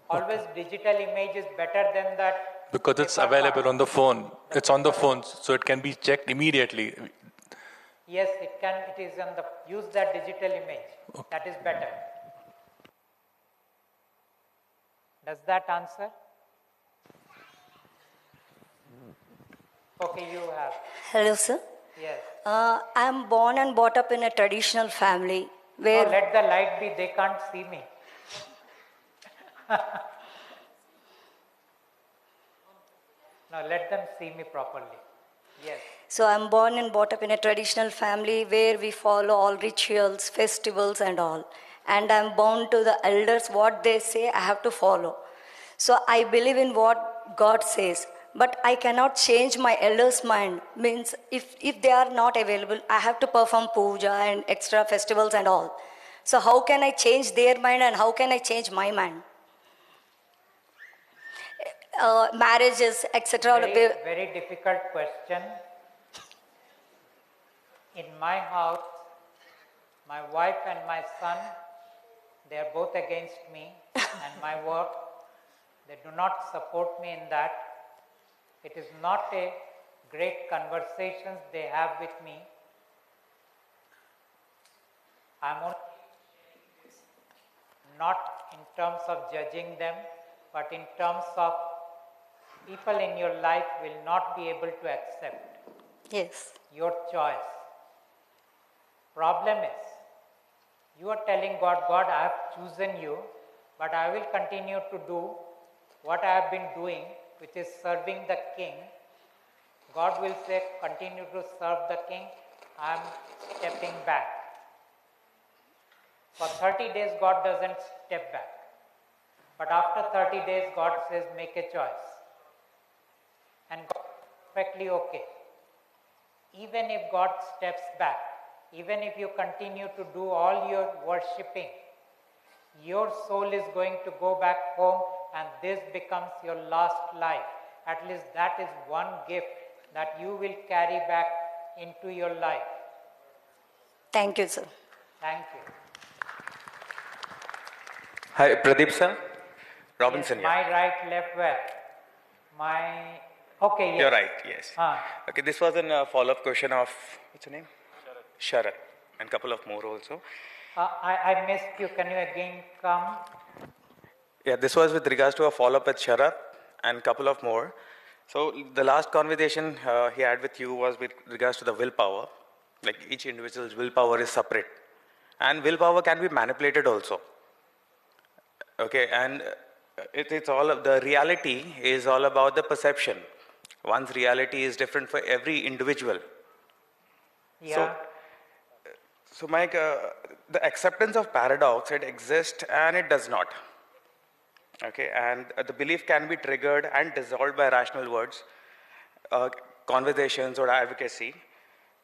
Always digital image is better than that. Because it's available on the phone. It's on the phone, so it can be checked immediately. Yes, it can. It is on the, use that digital image. Okay. That is better. Does that answer? Okay, you have. Hello, sir. Yes. I am born and brought up in a traditional family where... Oh, let the light be, they can't see me. Now let them see me properly. Yes. So I am born and brought up in a traditional family where we follow all rituals, festivals and all. And I am bound to the elders, what they say I have to follow. So I believe in what God says. But I cannot change my elders' mind. Means if they are not available, I have to perform puja and extra festivals and all. So how can I change their mind and how can I change my mind? Marriages, etc. Very difficult question. In my house, my wife and my son, they are both against me and my work. They do not support me in that. It is not a great conversations they have with me. I am only not in terms of judging them, but in terms of people in your life will not be able to accept your choice. Problem is, you are telling God, God, I have chosen you, but I will continue to do what I have been doing, which is serving the king. God will say, continue to serve the king, I am stepping back. For 30 days, God doesn't step back. But after 30 days, God says, make a choice. And God is perfectly okay. Even if God steps back, even if you continue to do all your worshipping, your soul is going to go back home and this becomes your last life. At least that is one gift that you will carry back into your life. Thank you, sir. Thank you. Hi, Pradeep sir. Robinson, Yes, my right, left, where? My, okay, yes. You're right, yes. Ah. Okay, this was a follow-up question of, what's your name? Sharat. And couple of more also. I missed you. Can you again come? Yeah, this was with regards to a follow-up with Sharat and couple of more. So the last conversation he had with you was with regards to the willpower. Like each individual's willpower is separate. And willpower can be manipulated also. Okay, and it's all of the reality is all about the perception. One's reality is different for every individual. Yeah. So Mike, the acceptance of paradox, it exists and it does not. Okay, and the belief can be triggered and dissolved by rational words, conversations or advocacy.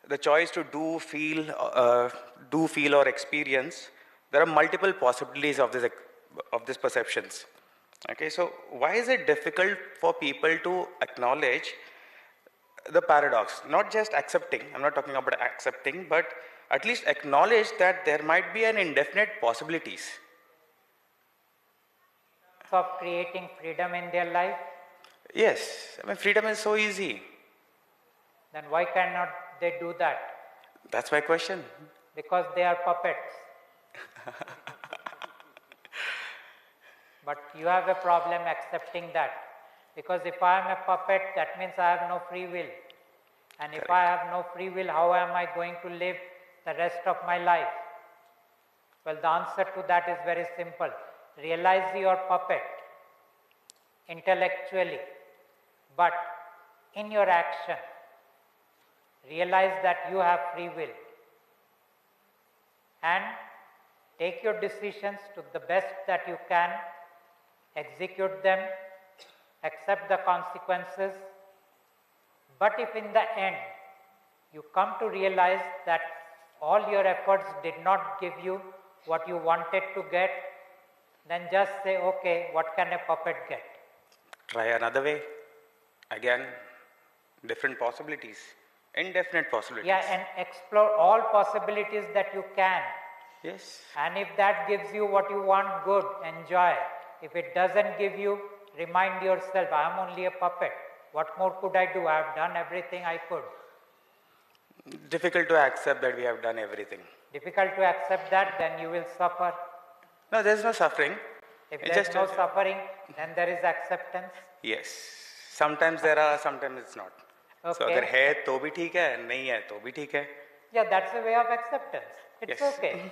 The choice to do, feel or experience, there are multiple possibilities of this perceptions. Okay, so why is it difficult for people to acknowledge the paradox? Not just accepting, I'm not talking about accepting, but at least acknowledge that there might be an indefinite possibilities. Of creating freedom in their life? Yes, I mean freedom is so easy. Then why cannot they do that? That's my question. Because they are puppets. But you have a problem accepting that. Because if I am a puppet, that means I have no free will. And if I have no free will, how am I going to live the rest of my life? Well, the answer to that is very simple. Realize you are puppet intellectually, but in your action, realize that you have free will and take your decisions to the best that you can, execute them, accept the consequences. But if in the end you come to realize that all your efforts did not give you what you wanted to get, then just say, okay, what can a puppet get? Try another way. Again, different possibilities, indefinite possibilities. Yeah, and explore all possibilities that you can. Yes. And if that gives you what you want, good, enjoy. If it doesn't give you, remind yourself, I am only a puppet. What more could I do? I have done everything I could. Difficult to accept that we have done everything. Difficult to accept that, then you will suffer. No, there is no suffering. If there is no suffering, then there is acceptance. Yes. Sometimes there are, sometimes it's not. Okay. So अगर है तो भी ठीक है, नहीं है तो भी ठीक है. Yeah, that's a way of acceptance. It's yes. okay.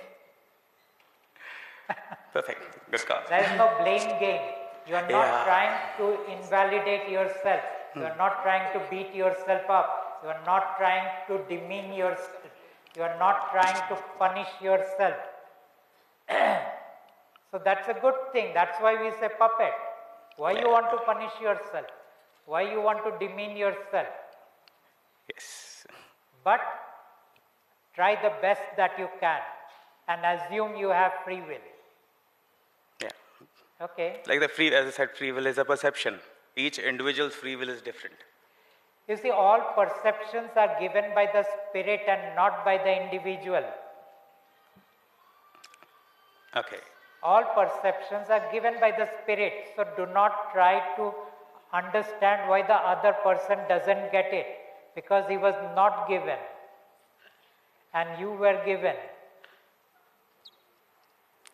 Perfect. Good call. There is no blame game. You are not trying to invalidate yourself. You are not trying to beat yourself up. You are not trying to demean yourself. You are not trying to punish yourself. So that's a good thing. That's why we say puppet. Why you want to punish yourself? Why you want to demean yourself? Yes. But try the best that you can and assume you have free will. Yeah. Okay. Like the free, as I said, free will is a perception. Each individual's free will is different. You see, all perceptions are given by the spirit and not by the individual. Okay. All perceptions are given by the spirit. So do not try to understand why the other person doesn't get it. Because he was not given. And you were given.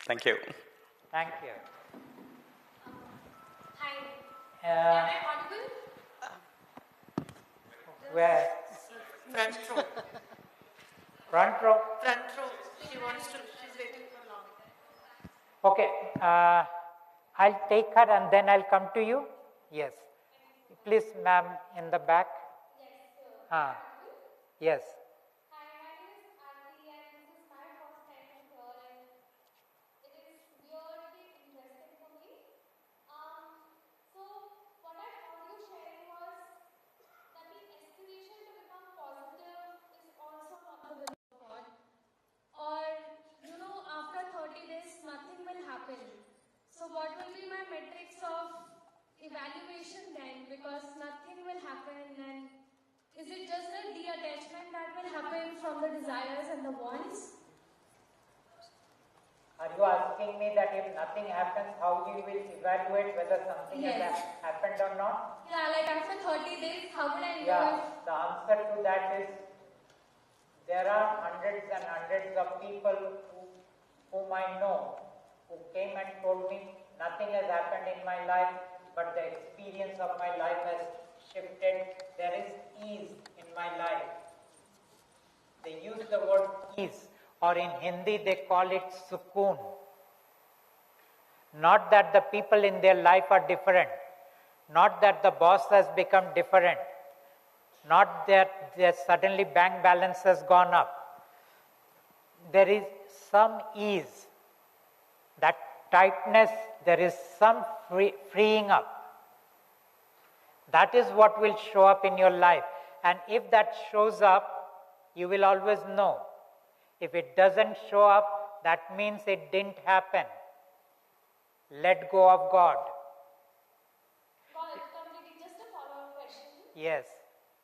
Thank you. Thank you. Hi. Am I audible? Where? Front row. Front row? Front row. She wants to, she's waiting for long. Okay. I'll take her and then I'll come to you. Yes. Please, ma'am, in the back. Yes, sir. Yes. Hi, my name is Aarti and this is my first time here and it is really interesting for me. So what I heard you sharing was that the aspiration to become positive is also not the will of God. Or, after 30 days, nothing will happen. So what will be my metrics of attachment that will happen from the desires and the wants? Are you asking me that if nothing happens, how you will evaluate whether something has happened or not? Yeah, like after 30 days, how would I know? Yeah, the answer to that is there are hundreds and hundreds of people whom I know who came and told me nothing has happened in my life, but the experience of my life has shifted. There is ease in my life. They use the word ease, or in Hindi they call it sukoon. Not that the people in their life are different, not that the boss has become different, not that their suddenly bank balance has gone up. There is some ease, that tightness, there is some freeing up. That is what will show up in your life. And if that shows up, you will always know. If it doesn't show up, that means it didn't happen. Let go of God. Got it, completely. Just a follow-up question. Yes.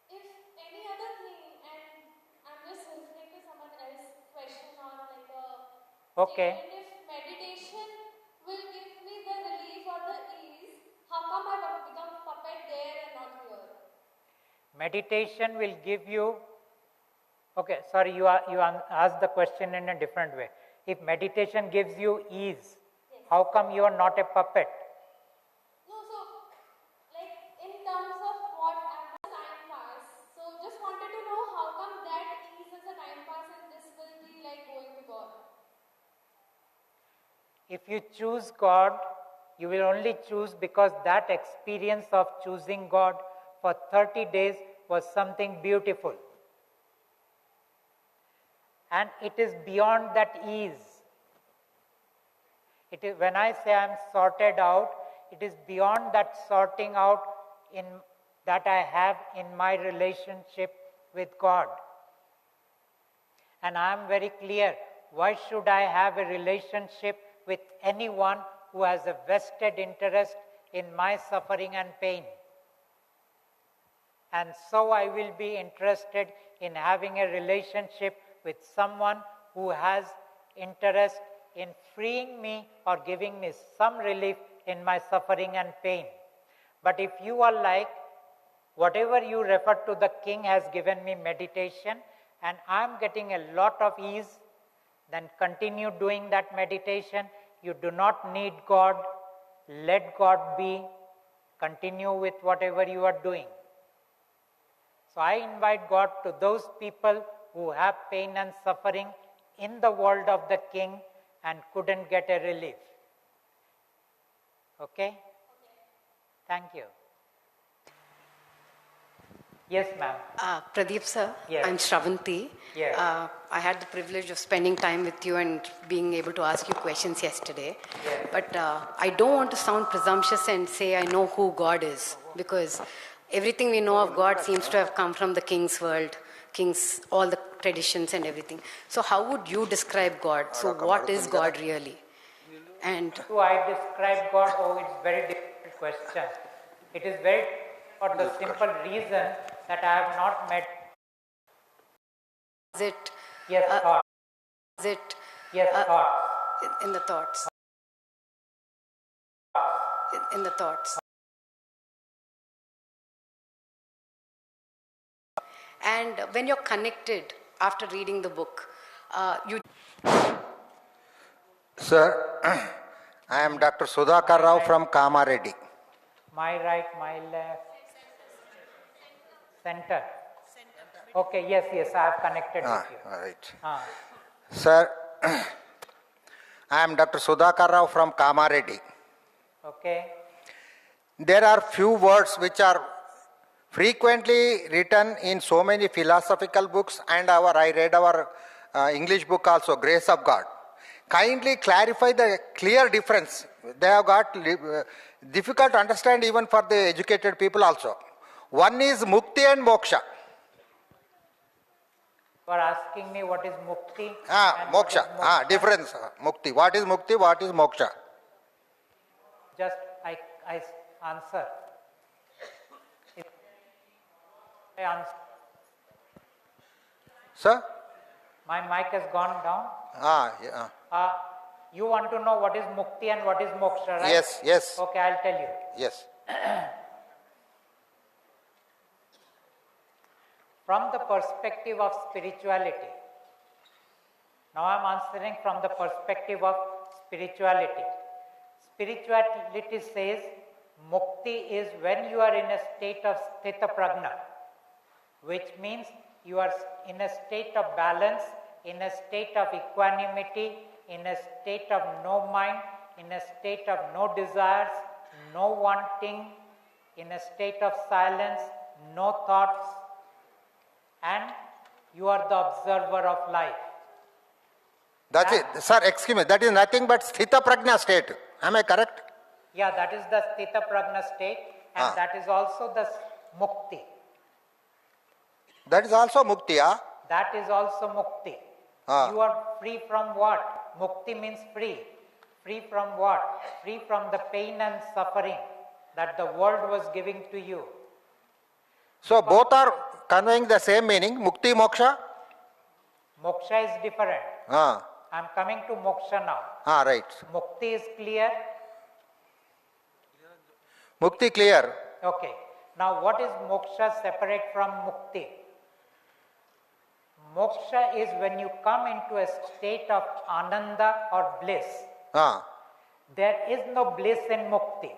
If any other thing, and I'm just listening to someone else's question on like a Okay. statement, if meditation will give me the relief or the ease, how come I become puppet there and not here? Meditation will give you. Okay, sorry, you asked the question in a different way. If meditation gives you ease, how come you are not a puppet? No, so like in terms of what as the time pass, so just wanted to know how come that ease as a time pass and this will be like going to God. If you choose God, you will only choose because that experience of choosing God for 30 days was something beautiful. And it is beyond that ease. It is, when I say I am sorted out, it is beyond that sorting out that I have in my relationship with God. And I am very clear, why should I have a relationship with anyone who has a vested interest in my suffering and pain? And so I will be interested in having a relationship with someone who has interest in freeing me or giving me some relief in my suffering and pain. But if you are like, whatever you refer to, the king has given me meditation and I am getting a lot of ease, then continue doing that meditation. You do not need God. Let God be. Continue with whatever you are doing. So I invite God to those people who have pain and suffering in the world of the king and couldn't get a relief. Okay? Thank you. Yes, ma'am. Pradeep sir, Yes. I'm Shravanti. Yes. I had the privilege of spending time with you and being able to ask you questions yesterday. Yes. But I don't want to sound presumptuous and say I know who God is, because everything we know of God seems to have come from the king's world, all the traditions and everything. So how would you describe God? So what is God really? And Do I describe God? Oh, it's a very difficult question. It is very for the simple reason that I have not met. is it? Yes, thoughts. Is it? Yes, thoughts. In the thoughts. In the thoughts. And when you're connected after reading the book, you. Sir, I am Dr. Sudhakar Rao from Kamareddy. My right, my left. Center. Okay, yes, I have connected with you. Right. Sir, I am Dr. Sudhakar Rao from Kamareddy. Okay. There are few words which are frequently written in so many philosophical books, and I read our English book also, Grace of God. Kindly clarify the clear difference. They have got difficult to understand even for the educated people also. One is mukti and moksha. You are asking me what is mukti? Moksha. Difference. Mukti. What is mukti? What is moksha? Just I answer. I answer. Sir? My mic has gone down. Yeah. You want to know what is mukti and what is moksha, right? Yes, yes. Okay, I'll tell you. Yes. From the perspective of spirituality, now I'm answering from the perspective of spirituality. Spirituality says mukti is when you are in a state of sthita prajna, which means you are in a state of balance, in a state of equanimity, in a state of no mind, in a state of no desires, no wanting, in a state of silence, no thoughts, and you are the observer of life. That's it. Sir, excuse me, that is nothing but sthita prajna state. Am I correct? Yeah, that is the sthita prajna state, and that is also the mukti. That is also mukti, That is also mukti. You are free from what? Mukti means free. Free from what? Free from the pain and suffering that the world was giving to you. So both are conveying the same meaning, mukti, moksha? Moksha is different. I am coming to moksha now. Right. Mukti is clear. Mukti clear. Okay. Now what is moksha separate from mukti? Moksha is when you come into a state of ananda or bliss. There is no bliss in mukti.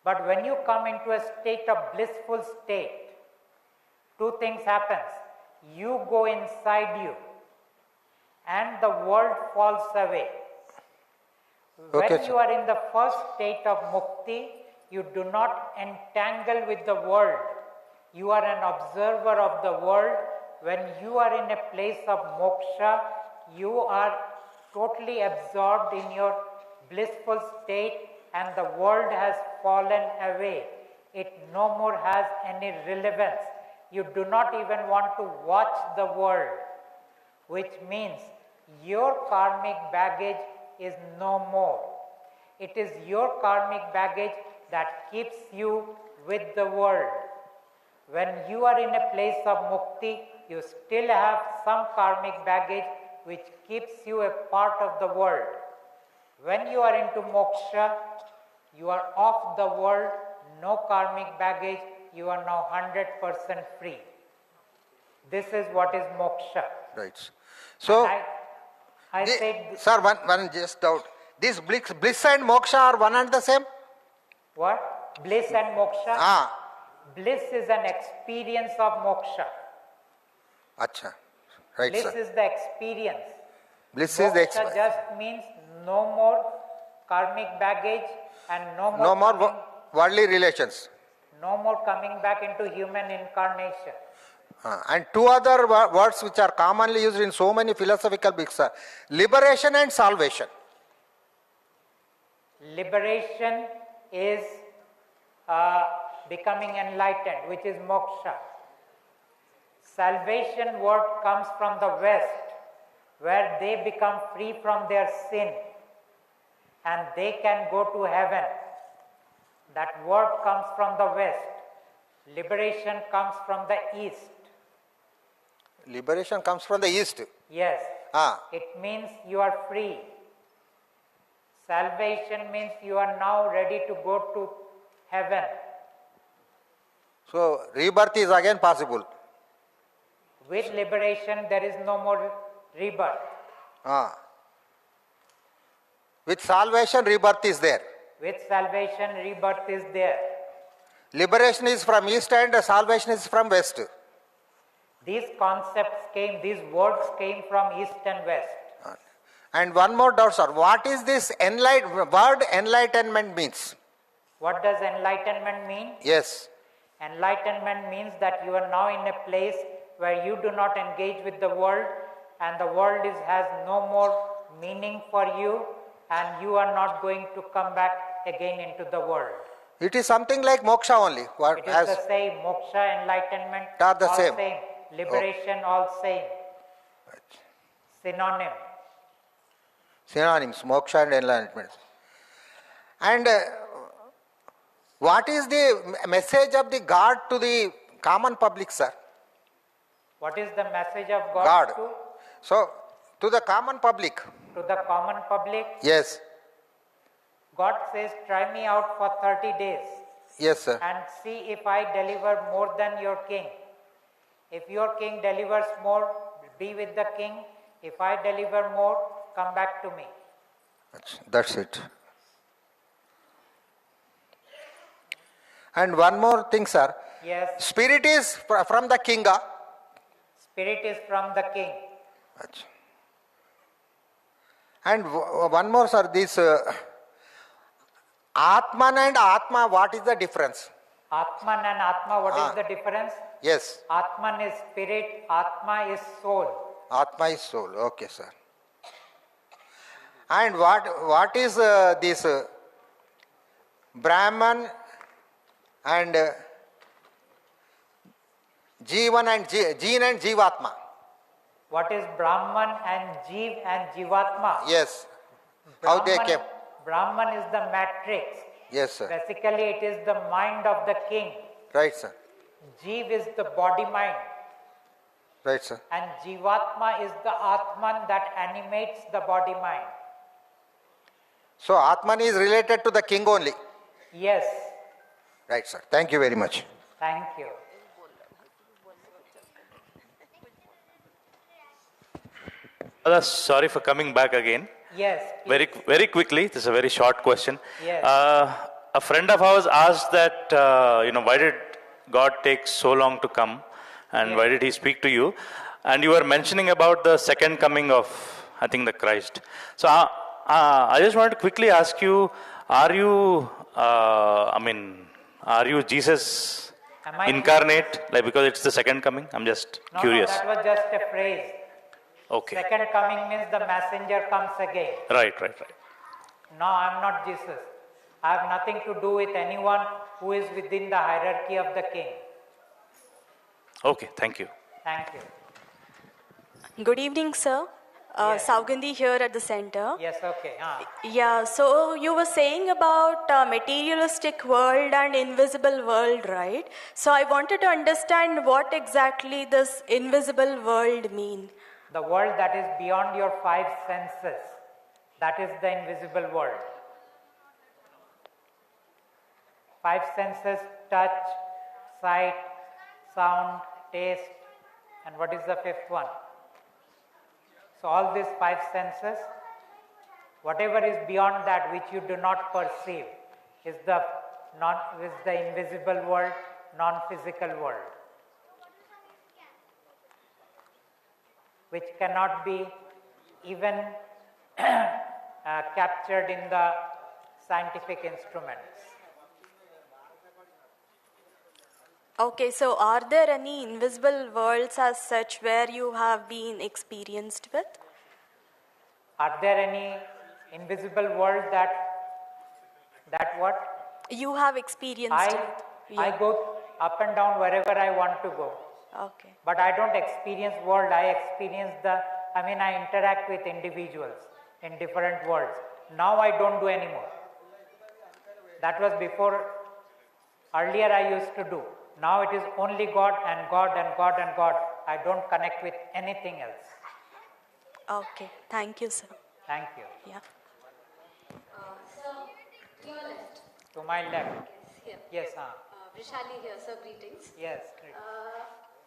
But when you come into a state of blissful state, two things happens. You go inside you and the world falls away. When you are in the first state of mukti, you do not entangle with the world. You are an observer of the world. When you are in a place of moksha, you are totally absorbed in your blissful state and the world has fallen away. It no more has any relevance. You do not even want to watch the world, which means your karmic baggage is no more. It is your karmic baggage that keeps you with the world. When you are in a place of mukti, you still have some karmic baggage which keeps you a part of the world. When you are into moksha, you are off the world, no karmic baggage, you are now 100% free. This is what is moksha. Right. So, I said... Sir, one just doubt. This bliss and moksha are one and the same? What? Bliss and moksha? Bliss is an experience of moksha. Acha. Right, bliss sir. Is the experience. Bliss moksha is the experience. Just means no more karmic baggage and no more worldly relations. No more coming back into human incarnation. And two other words which are commonly used in so many philosophical books are liberation and salvation. Liberation is becoming enlightened, which is moksha. Salvation word comes from the West, where they become free from their sin and they can go to heaven. That word comes from the West. Liberation comes from the East. Liberation comes from the East? Yes. It means you are free. Salvation means you are now ready to go to heaven. So, rebirth is again possible. With liberation, there is no more rebirth. With salvation, rebirth is there. With salvation, rebirth is there. Liberation is from East and salvation is from West. These concepts came, these words came from East and West. And one more doubt, sir. What is this word enlightenment means? What does enlightenment mean? Yes. Enlightenment means that you are now in a place where you do not engage with the world and the world has no more meaning for you and you are not going to come back again into the world. It is something like moksha only. It is the same. Moksha, enlightenment, are the all same. Liberation, all same. Synonym. Synonyms, moksha and enlightenment. And what is the message of the God to the common public, sir? What is the message of God, God. to? So, to the common public. To the common public? Yes. God says, try me out for 30 days. Yes, sir. And see if I deliver more than your king. If your king delivers more, be with the king. If I deliver more, come back to me. That's it. And one more thing, sir. Yes. Spirit is from the king. Spirit is from the king. And one more, sir. This Atman and Atma, what is the difference? Atman and Atma, what is the difference? Yes. Atman is spirit, Atma is soul. Atma is soul. Okay, sir. And what is this Brahman and Jivan and Jeen and Jivatma? What is Brahman and Jeev and Jivatma? Yes. How they came? Brahman is the matrix. Yes, sir. Basically, it is the mind of the king. Right, sir. Jeev is the body mind. Right, sir. And Jivatma is the Atman that animates the body mind. So Atman is related to the king only. Yes. Right, sir. Thank you very much. Thank you. Sorry for coming back again. Yes. Very quickly. This is a very short question. Yes. A friend of ours asked that why did God take so long to come, and why did He speak to you? And you were mentioning about the second coming of, I think, the Christ. So I just wanted to quickly ask you: are you Jesus incarnate? Like, because it's the second coming. I'm just curious. No, that was just a phrase. Okay. Second coming means the messenger comes again. Right. No, I'm not Jesus. I have nothing to do with anyone who is within the hierarchy of the king. Okay, thank you. Thank you. Good evening, sir. Saugandhi here at the center. Yes, okay. Yeah, so you were saying about materialistic world and invisible world, right? So I wanted to understand what exactly this invisible world mean. The world that is beyond your five senses. That is the invisible world. Five senses: touch, sight, sound, taste, and what is the fifth one? So all these five senses, whatever is beyond that which you do not perceive, is the invisible world, non-physical world, which cannot be even captured in the scientific instruments. Okay, so are there any invisible worlds as such where you have been experienced with? Are there any invisible world that what? You have experienced it. Yeah. I go up and down wherever I want to go. Okay. But I don't experience world, I experience I interact with individuals in different worlds. Now I don't do anymore. That was before, earlier I used to do. Now it is only God and God and God and God. I don't connect with anything else. Okay, thank you, sir. Thank you. Yeah. Sir, to your left. To my left. Yes, Yes, Vrishali here, sir, greetings. Yes.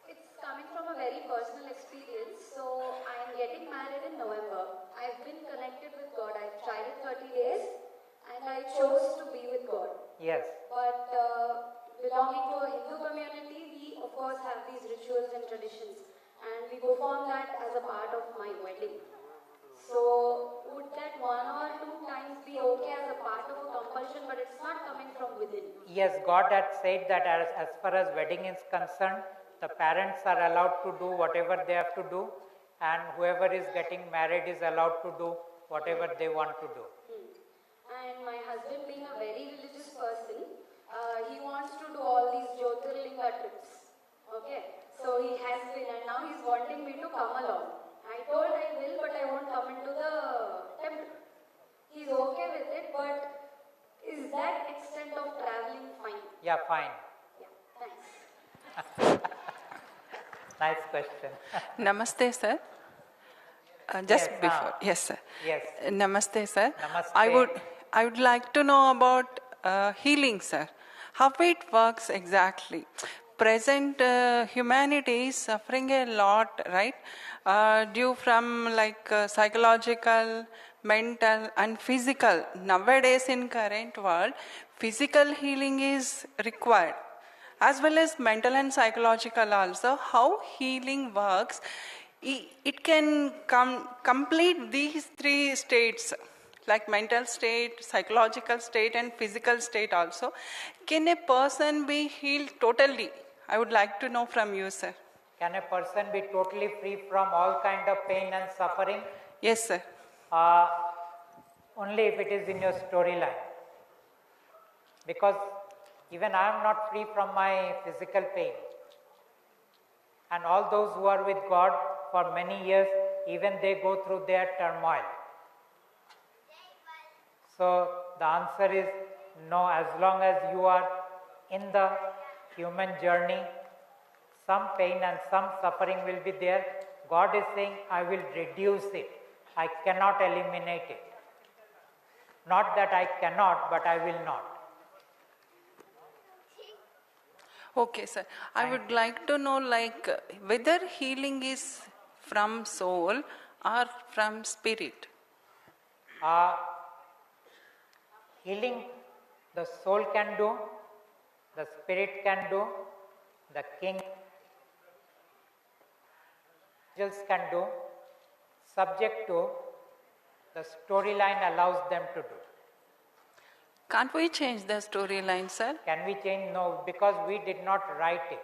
It's coming from a very personal experience. So, I am getting married in November. I've been connected with God. I've tried it 30 days and I chose to be with God. Yes. But belonging to a Hindu community, we of course have these rituals and traditions, and we perform that as a part of my wedding. So would that 1 or 2 times be okay as a part of a compulsion, but it's not coming from within? Yes, God had said that as far as wedding is concerned, the parents are allowed to do whatever they have to do, and whoever is getting married is allowed to do whatever they want to do. And my husband, being a very religious person, he wants to do all these Jyotirlinga trips. Okay, so he has been, and now he's wanting me to come along. I told I will, but I won't come into the temple. He's okay with it, but is that extent of traveling fine? Yeah, fine. Yeah, thanks. Nice question. Namaste, sir. Just Yes, before, yes, sir. Yes. Namaste, sir. Namaste. I would like to know about healing, sir. How it works exactly. Present humanity is suffering a lot, right? Due from like psychological, mental, and physical. Nowadays, in current world, physical healing is required, as well as mental and psychological also. How healing works, it can complete these three states, like mental state, psychological state, and physical state also. Can a person be healed totally? I would like to know from you, sir. Can a person be totally free from all kind of pain and suffering? Yes, sir. Only if it is in your storyline. Because even I am not free from my physical pain. And all those who are with God for many years, even they go through their turmoil. So the answer is no. As long as you are in the human journey, some pain and some suffering will be there. God is saying, I will reduce it. I cannot eliminate it. Not that I cannot, but I will not. Okay, sir. I would like to know, like, whether healing is from soul or from spirit. Healing, the soul can do, the spirit can do, the king, angels can do, subject to the storyline allows them to do. Can't we change the storyline, sir? Can we change? No, because we did not write it.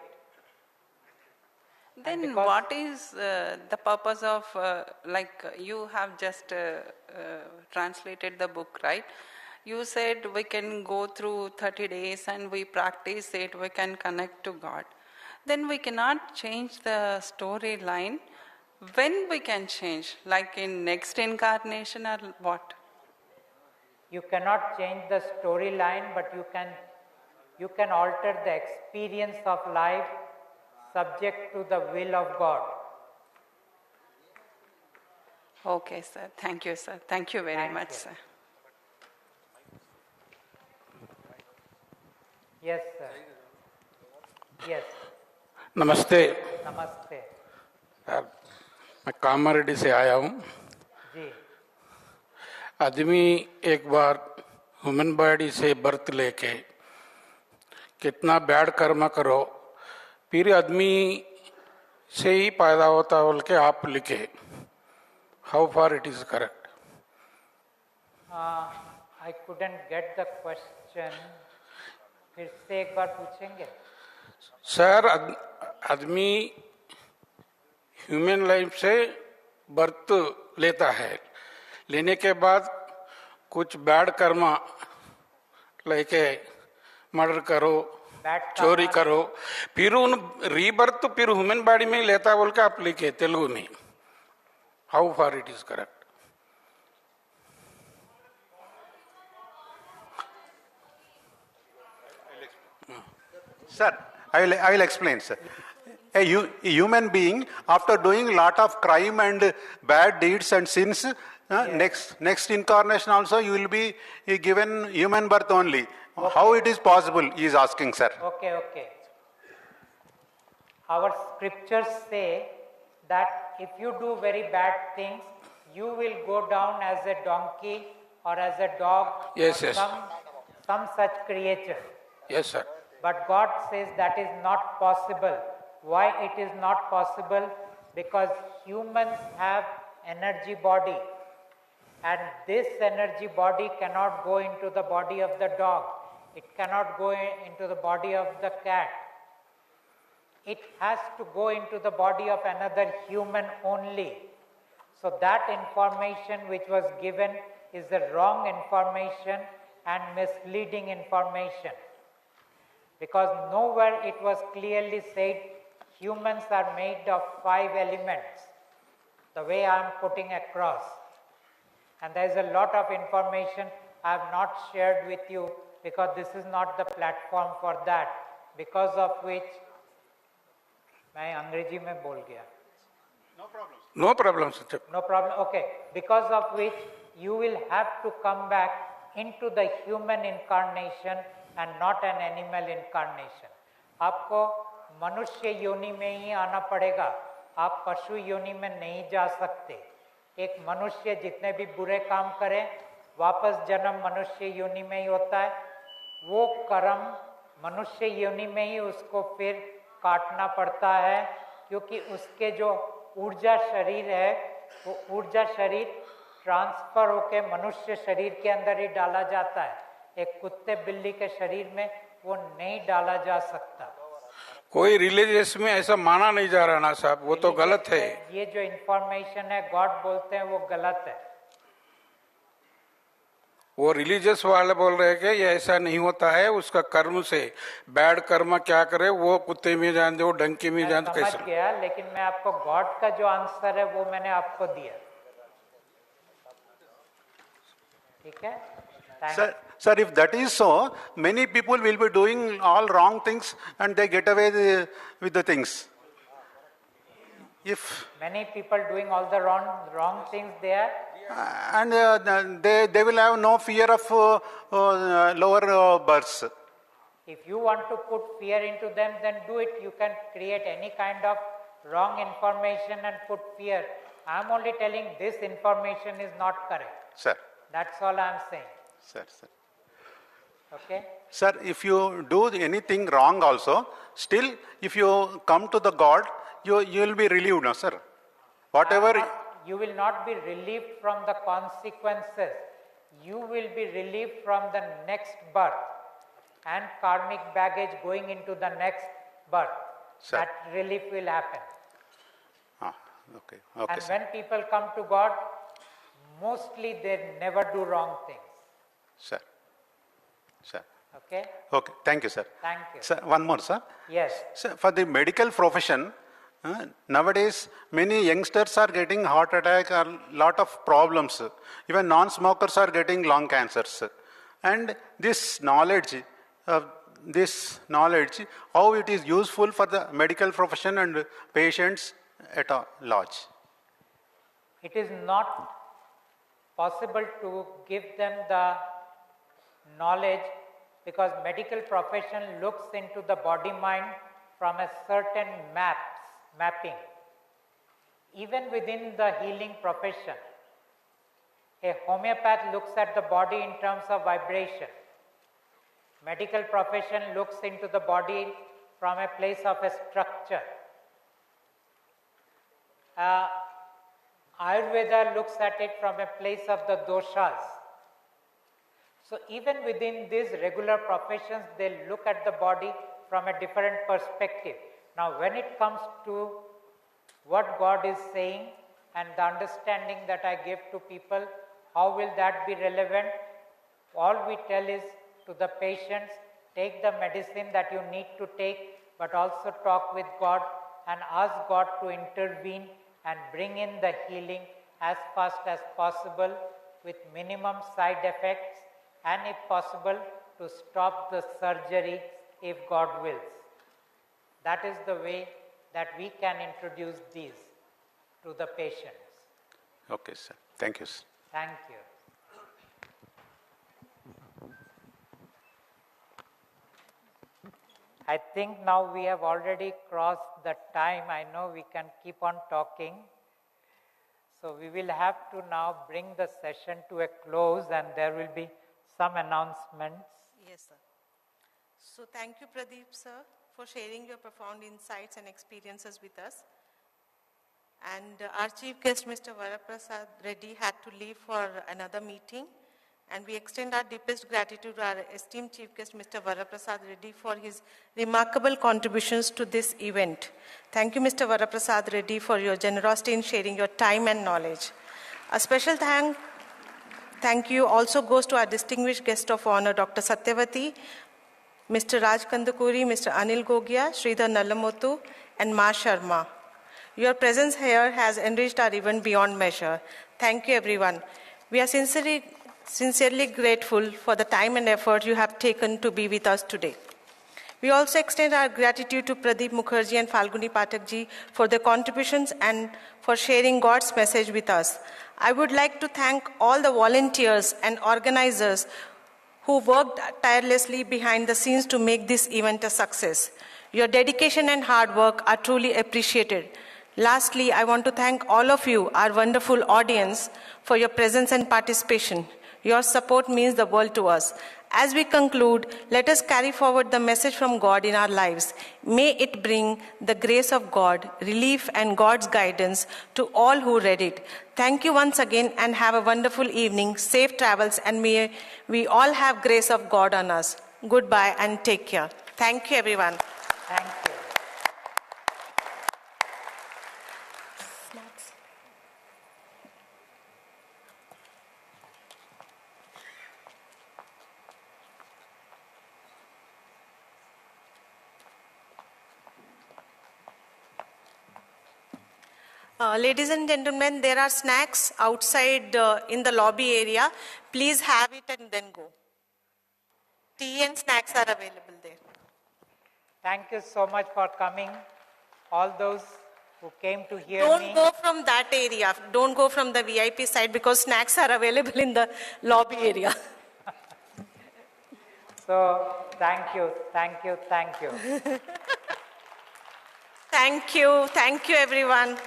Then what is the purpose of, you have just translated the book, right? You said we can go through 30 days and we practice it, we can connect to God. Then we cannot change the storyline. When we can change? Like in next incarnation or what? You cannot change the storyline, but you can alter the experience of life subject to the will of God. Okay, sir. Thank you, sir. Thank you very much, sir. Yes, sir. Yes. नमस्ते। नमस्ते। मैं कामारेड्डी से आया हूँ। जी। आदमी एक बार human body से birth लेके कितना बैड कर्म करो फिर आदमी से ही पैदा होता बोल के आप लिखे। How far it is correct? I couldn't get the question. फिर से एक बार पूछेंगे? सर, आदमी ह्यूमन लाइफ से बर्थ लेता है, लेने के बाद कुछ बैड कर्म लेके मर्डर करो, चोरी करो, फिर उन रीबर्थ फिर ह्यूमन बॉडी में लेता बोल के आप लिखे तेलुगु में। How far it is correct? Sir, I will explain, sir. A human being, after doing lot of crime and bad deeds and sins, next incarnation also you will be given human birth only. Okay. How it is possible? He is asking, sir. Okay. Our scriptures say that if you do very bad things, you will go down as a donkey or as a dog, yes, or yes, some such creature. Yes, sir. But God says that is not possible. Why it is not possible? Because humans have energy body, and this energy body cannot go into the body of the dog. It cannot go into the body of the cat. It has to go into the body of another human only. So that information which was given is the wrong information and misleading information. Because nowhere it was clearly said humans are made of 5 elements, the way I am putting across. And there is a lot of information I have not shared with you because this is not the platform for that, because of which मैं अंग्रेजी में बोल गया. No problem, sir. No problem. Okay. Because of which you will have to come back into the human incarnation and not an animal incarnation. आपको मनुष्य योनि में ही आना पड़ेगा. आप पशु योनि में नहीं जा सकते. एक मनुष्य जितने भी बुरे काम करे वापस जन्म मनुष्य योनि में ही होता है. वो कर्म मनुष्य योनि में ही उसको फिर काटना पड़ता है, क्योंकि उसके जो ऊर्जा शरीर है वो ऊर्जा शरीर ट्रांसफर होके मनुष्य शरीर के अंदर ही डाला जाता है. एक कुत्ते बिल्ली के शरीर में वो नहीं डाला जा सकता. कोई रिलीजियस में ऐसा माना नहीं जा रहा ना साहब, वो तो गलत है. ये जो इंफॉर्मेशन है गॉड बोलते हैं वो गलत है. वो रिलीजियस वाले बोल रहे हैं कि ये ऐसा नहीं होता है, उसका कर्म से बैड कर्म क्या करे वो कुत्ते में जान दो डंकी में जान दो कैसे. समझ गया, लेकिन मैं आपको गॉड का जो आंसर है वो मैंने आपको दिया. ठीक है. Sir, if that is so, many people will be doing all wrong things and they get away with the things. If many people doing all the wrong things there, and they will have no fear of lower births. If you want to put fear into them, then do it. You can create any kind of wrong information and put fear. I am only telling this information is not correct. Sir. That's all I am saying. Sir. Okay? Sir, if you do anything wrong also, still if you come to the God, you will be relieved, no, sir? Whatever. You will not be relieved from the consequences. You will be relieved from the next birth and karmic baggage going into the next birth. Sir. That relief will happen. Okay, And sir. when people come to God, mostly they never do wrong things. Sir. Okay? Okay, thank you, sir. Thank you. Sir, one more, sir. Yes. Sir, for the medical profession, nowadays many youngsters are getting heart attack or lot of problems. Even non-smokers are getting lung cancers. And this knowledge, how it is useful for the medical profession and patients at large? It is not possible to give them the knowledge because medical profession looks into the body mind from a certain mapping. Even within the healing profession, a homeopath looks at the body in terms of vibration. Medical profession looks into the body from a place of a structure. Ayurveda looks at it from a place of the doshas. So even within these regular professions, they look at the body from a different perspective. Now when it comes to what God is saying and the understanding that I give to people, how will that be relevant? All we tell is to the patients, take the medicine that you need to take, but also talk with God and ask God to intervene and bring in the healing as fast as possible with minimum side effects, and if possible to stop the surgery if God wills. That is the way that we can introduce these to the patients. Okay, sir. Thank you, sir. Thank you. I think now we have already crossed the time. I know we can keep on talking. So we will have to now bring the session to a close and there will be some announcements. Yes, sir. So thank you, Pradeep, sir, for sharing your profound insights and experiences with us. And our chief guest, Mr. Varaprasad Reddy, had to leave for another meeting. And we extend our deepest gratitude to our esteemed chief guest, Mr. Varaprasad Reddy, for his remarkable contributions to this event. Thank you, Mr. Varaprasad Reddy, for your generosity in sharing your time and knowledge. A special thank you also goes to our distinguished guest of honor, Dr. Satyavati, Mr. Raj Kandakuri, Mr. Anil Gogia, Sridhar Nallamotu, and Ma Sharma. Your presence here has enriched our event beyond measure. Thank you, everyone. We are sincerely grateful for the time and effort you have taken to be with us today. We also extend our gratitude to Pradeep Mukherjee and Falguni Pathak ji for their contributions and for sharing God's message with us. I would like to thank all the volunteers and organizers who worked tirelessly behind the scenes to make this event a success. Your dedication and hard work are truly appreciated. Lastly, I want to thank all of you, our wonderful audience, for your presence and participation. Your support means the world to us. As we conclude, let us carry forward the message from God in our lives. May it bring the grace of God, relief, and God's guidance to all who read it. Thank you once again and have a wonderful evening, safe travels, and may we all have grace of God on us. Goodbye and take care. Thank you, everyone. Thank you. Ladies and gentlemen, there are snacks outside in the lobby area. Please have it and then go. Tea and snacks are available there. Thank you so much for coming. All those who came to hear me. Don't go from that area. Don't go from the VIP side because snacks are available in the lobby area. So, thank you, thank you, thank you. Thank you. Thank you, everyone.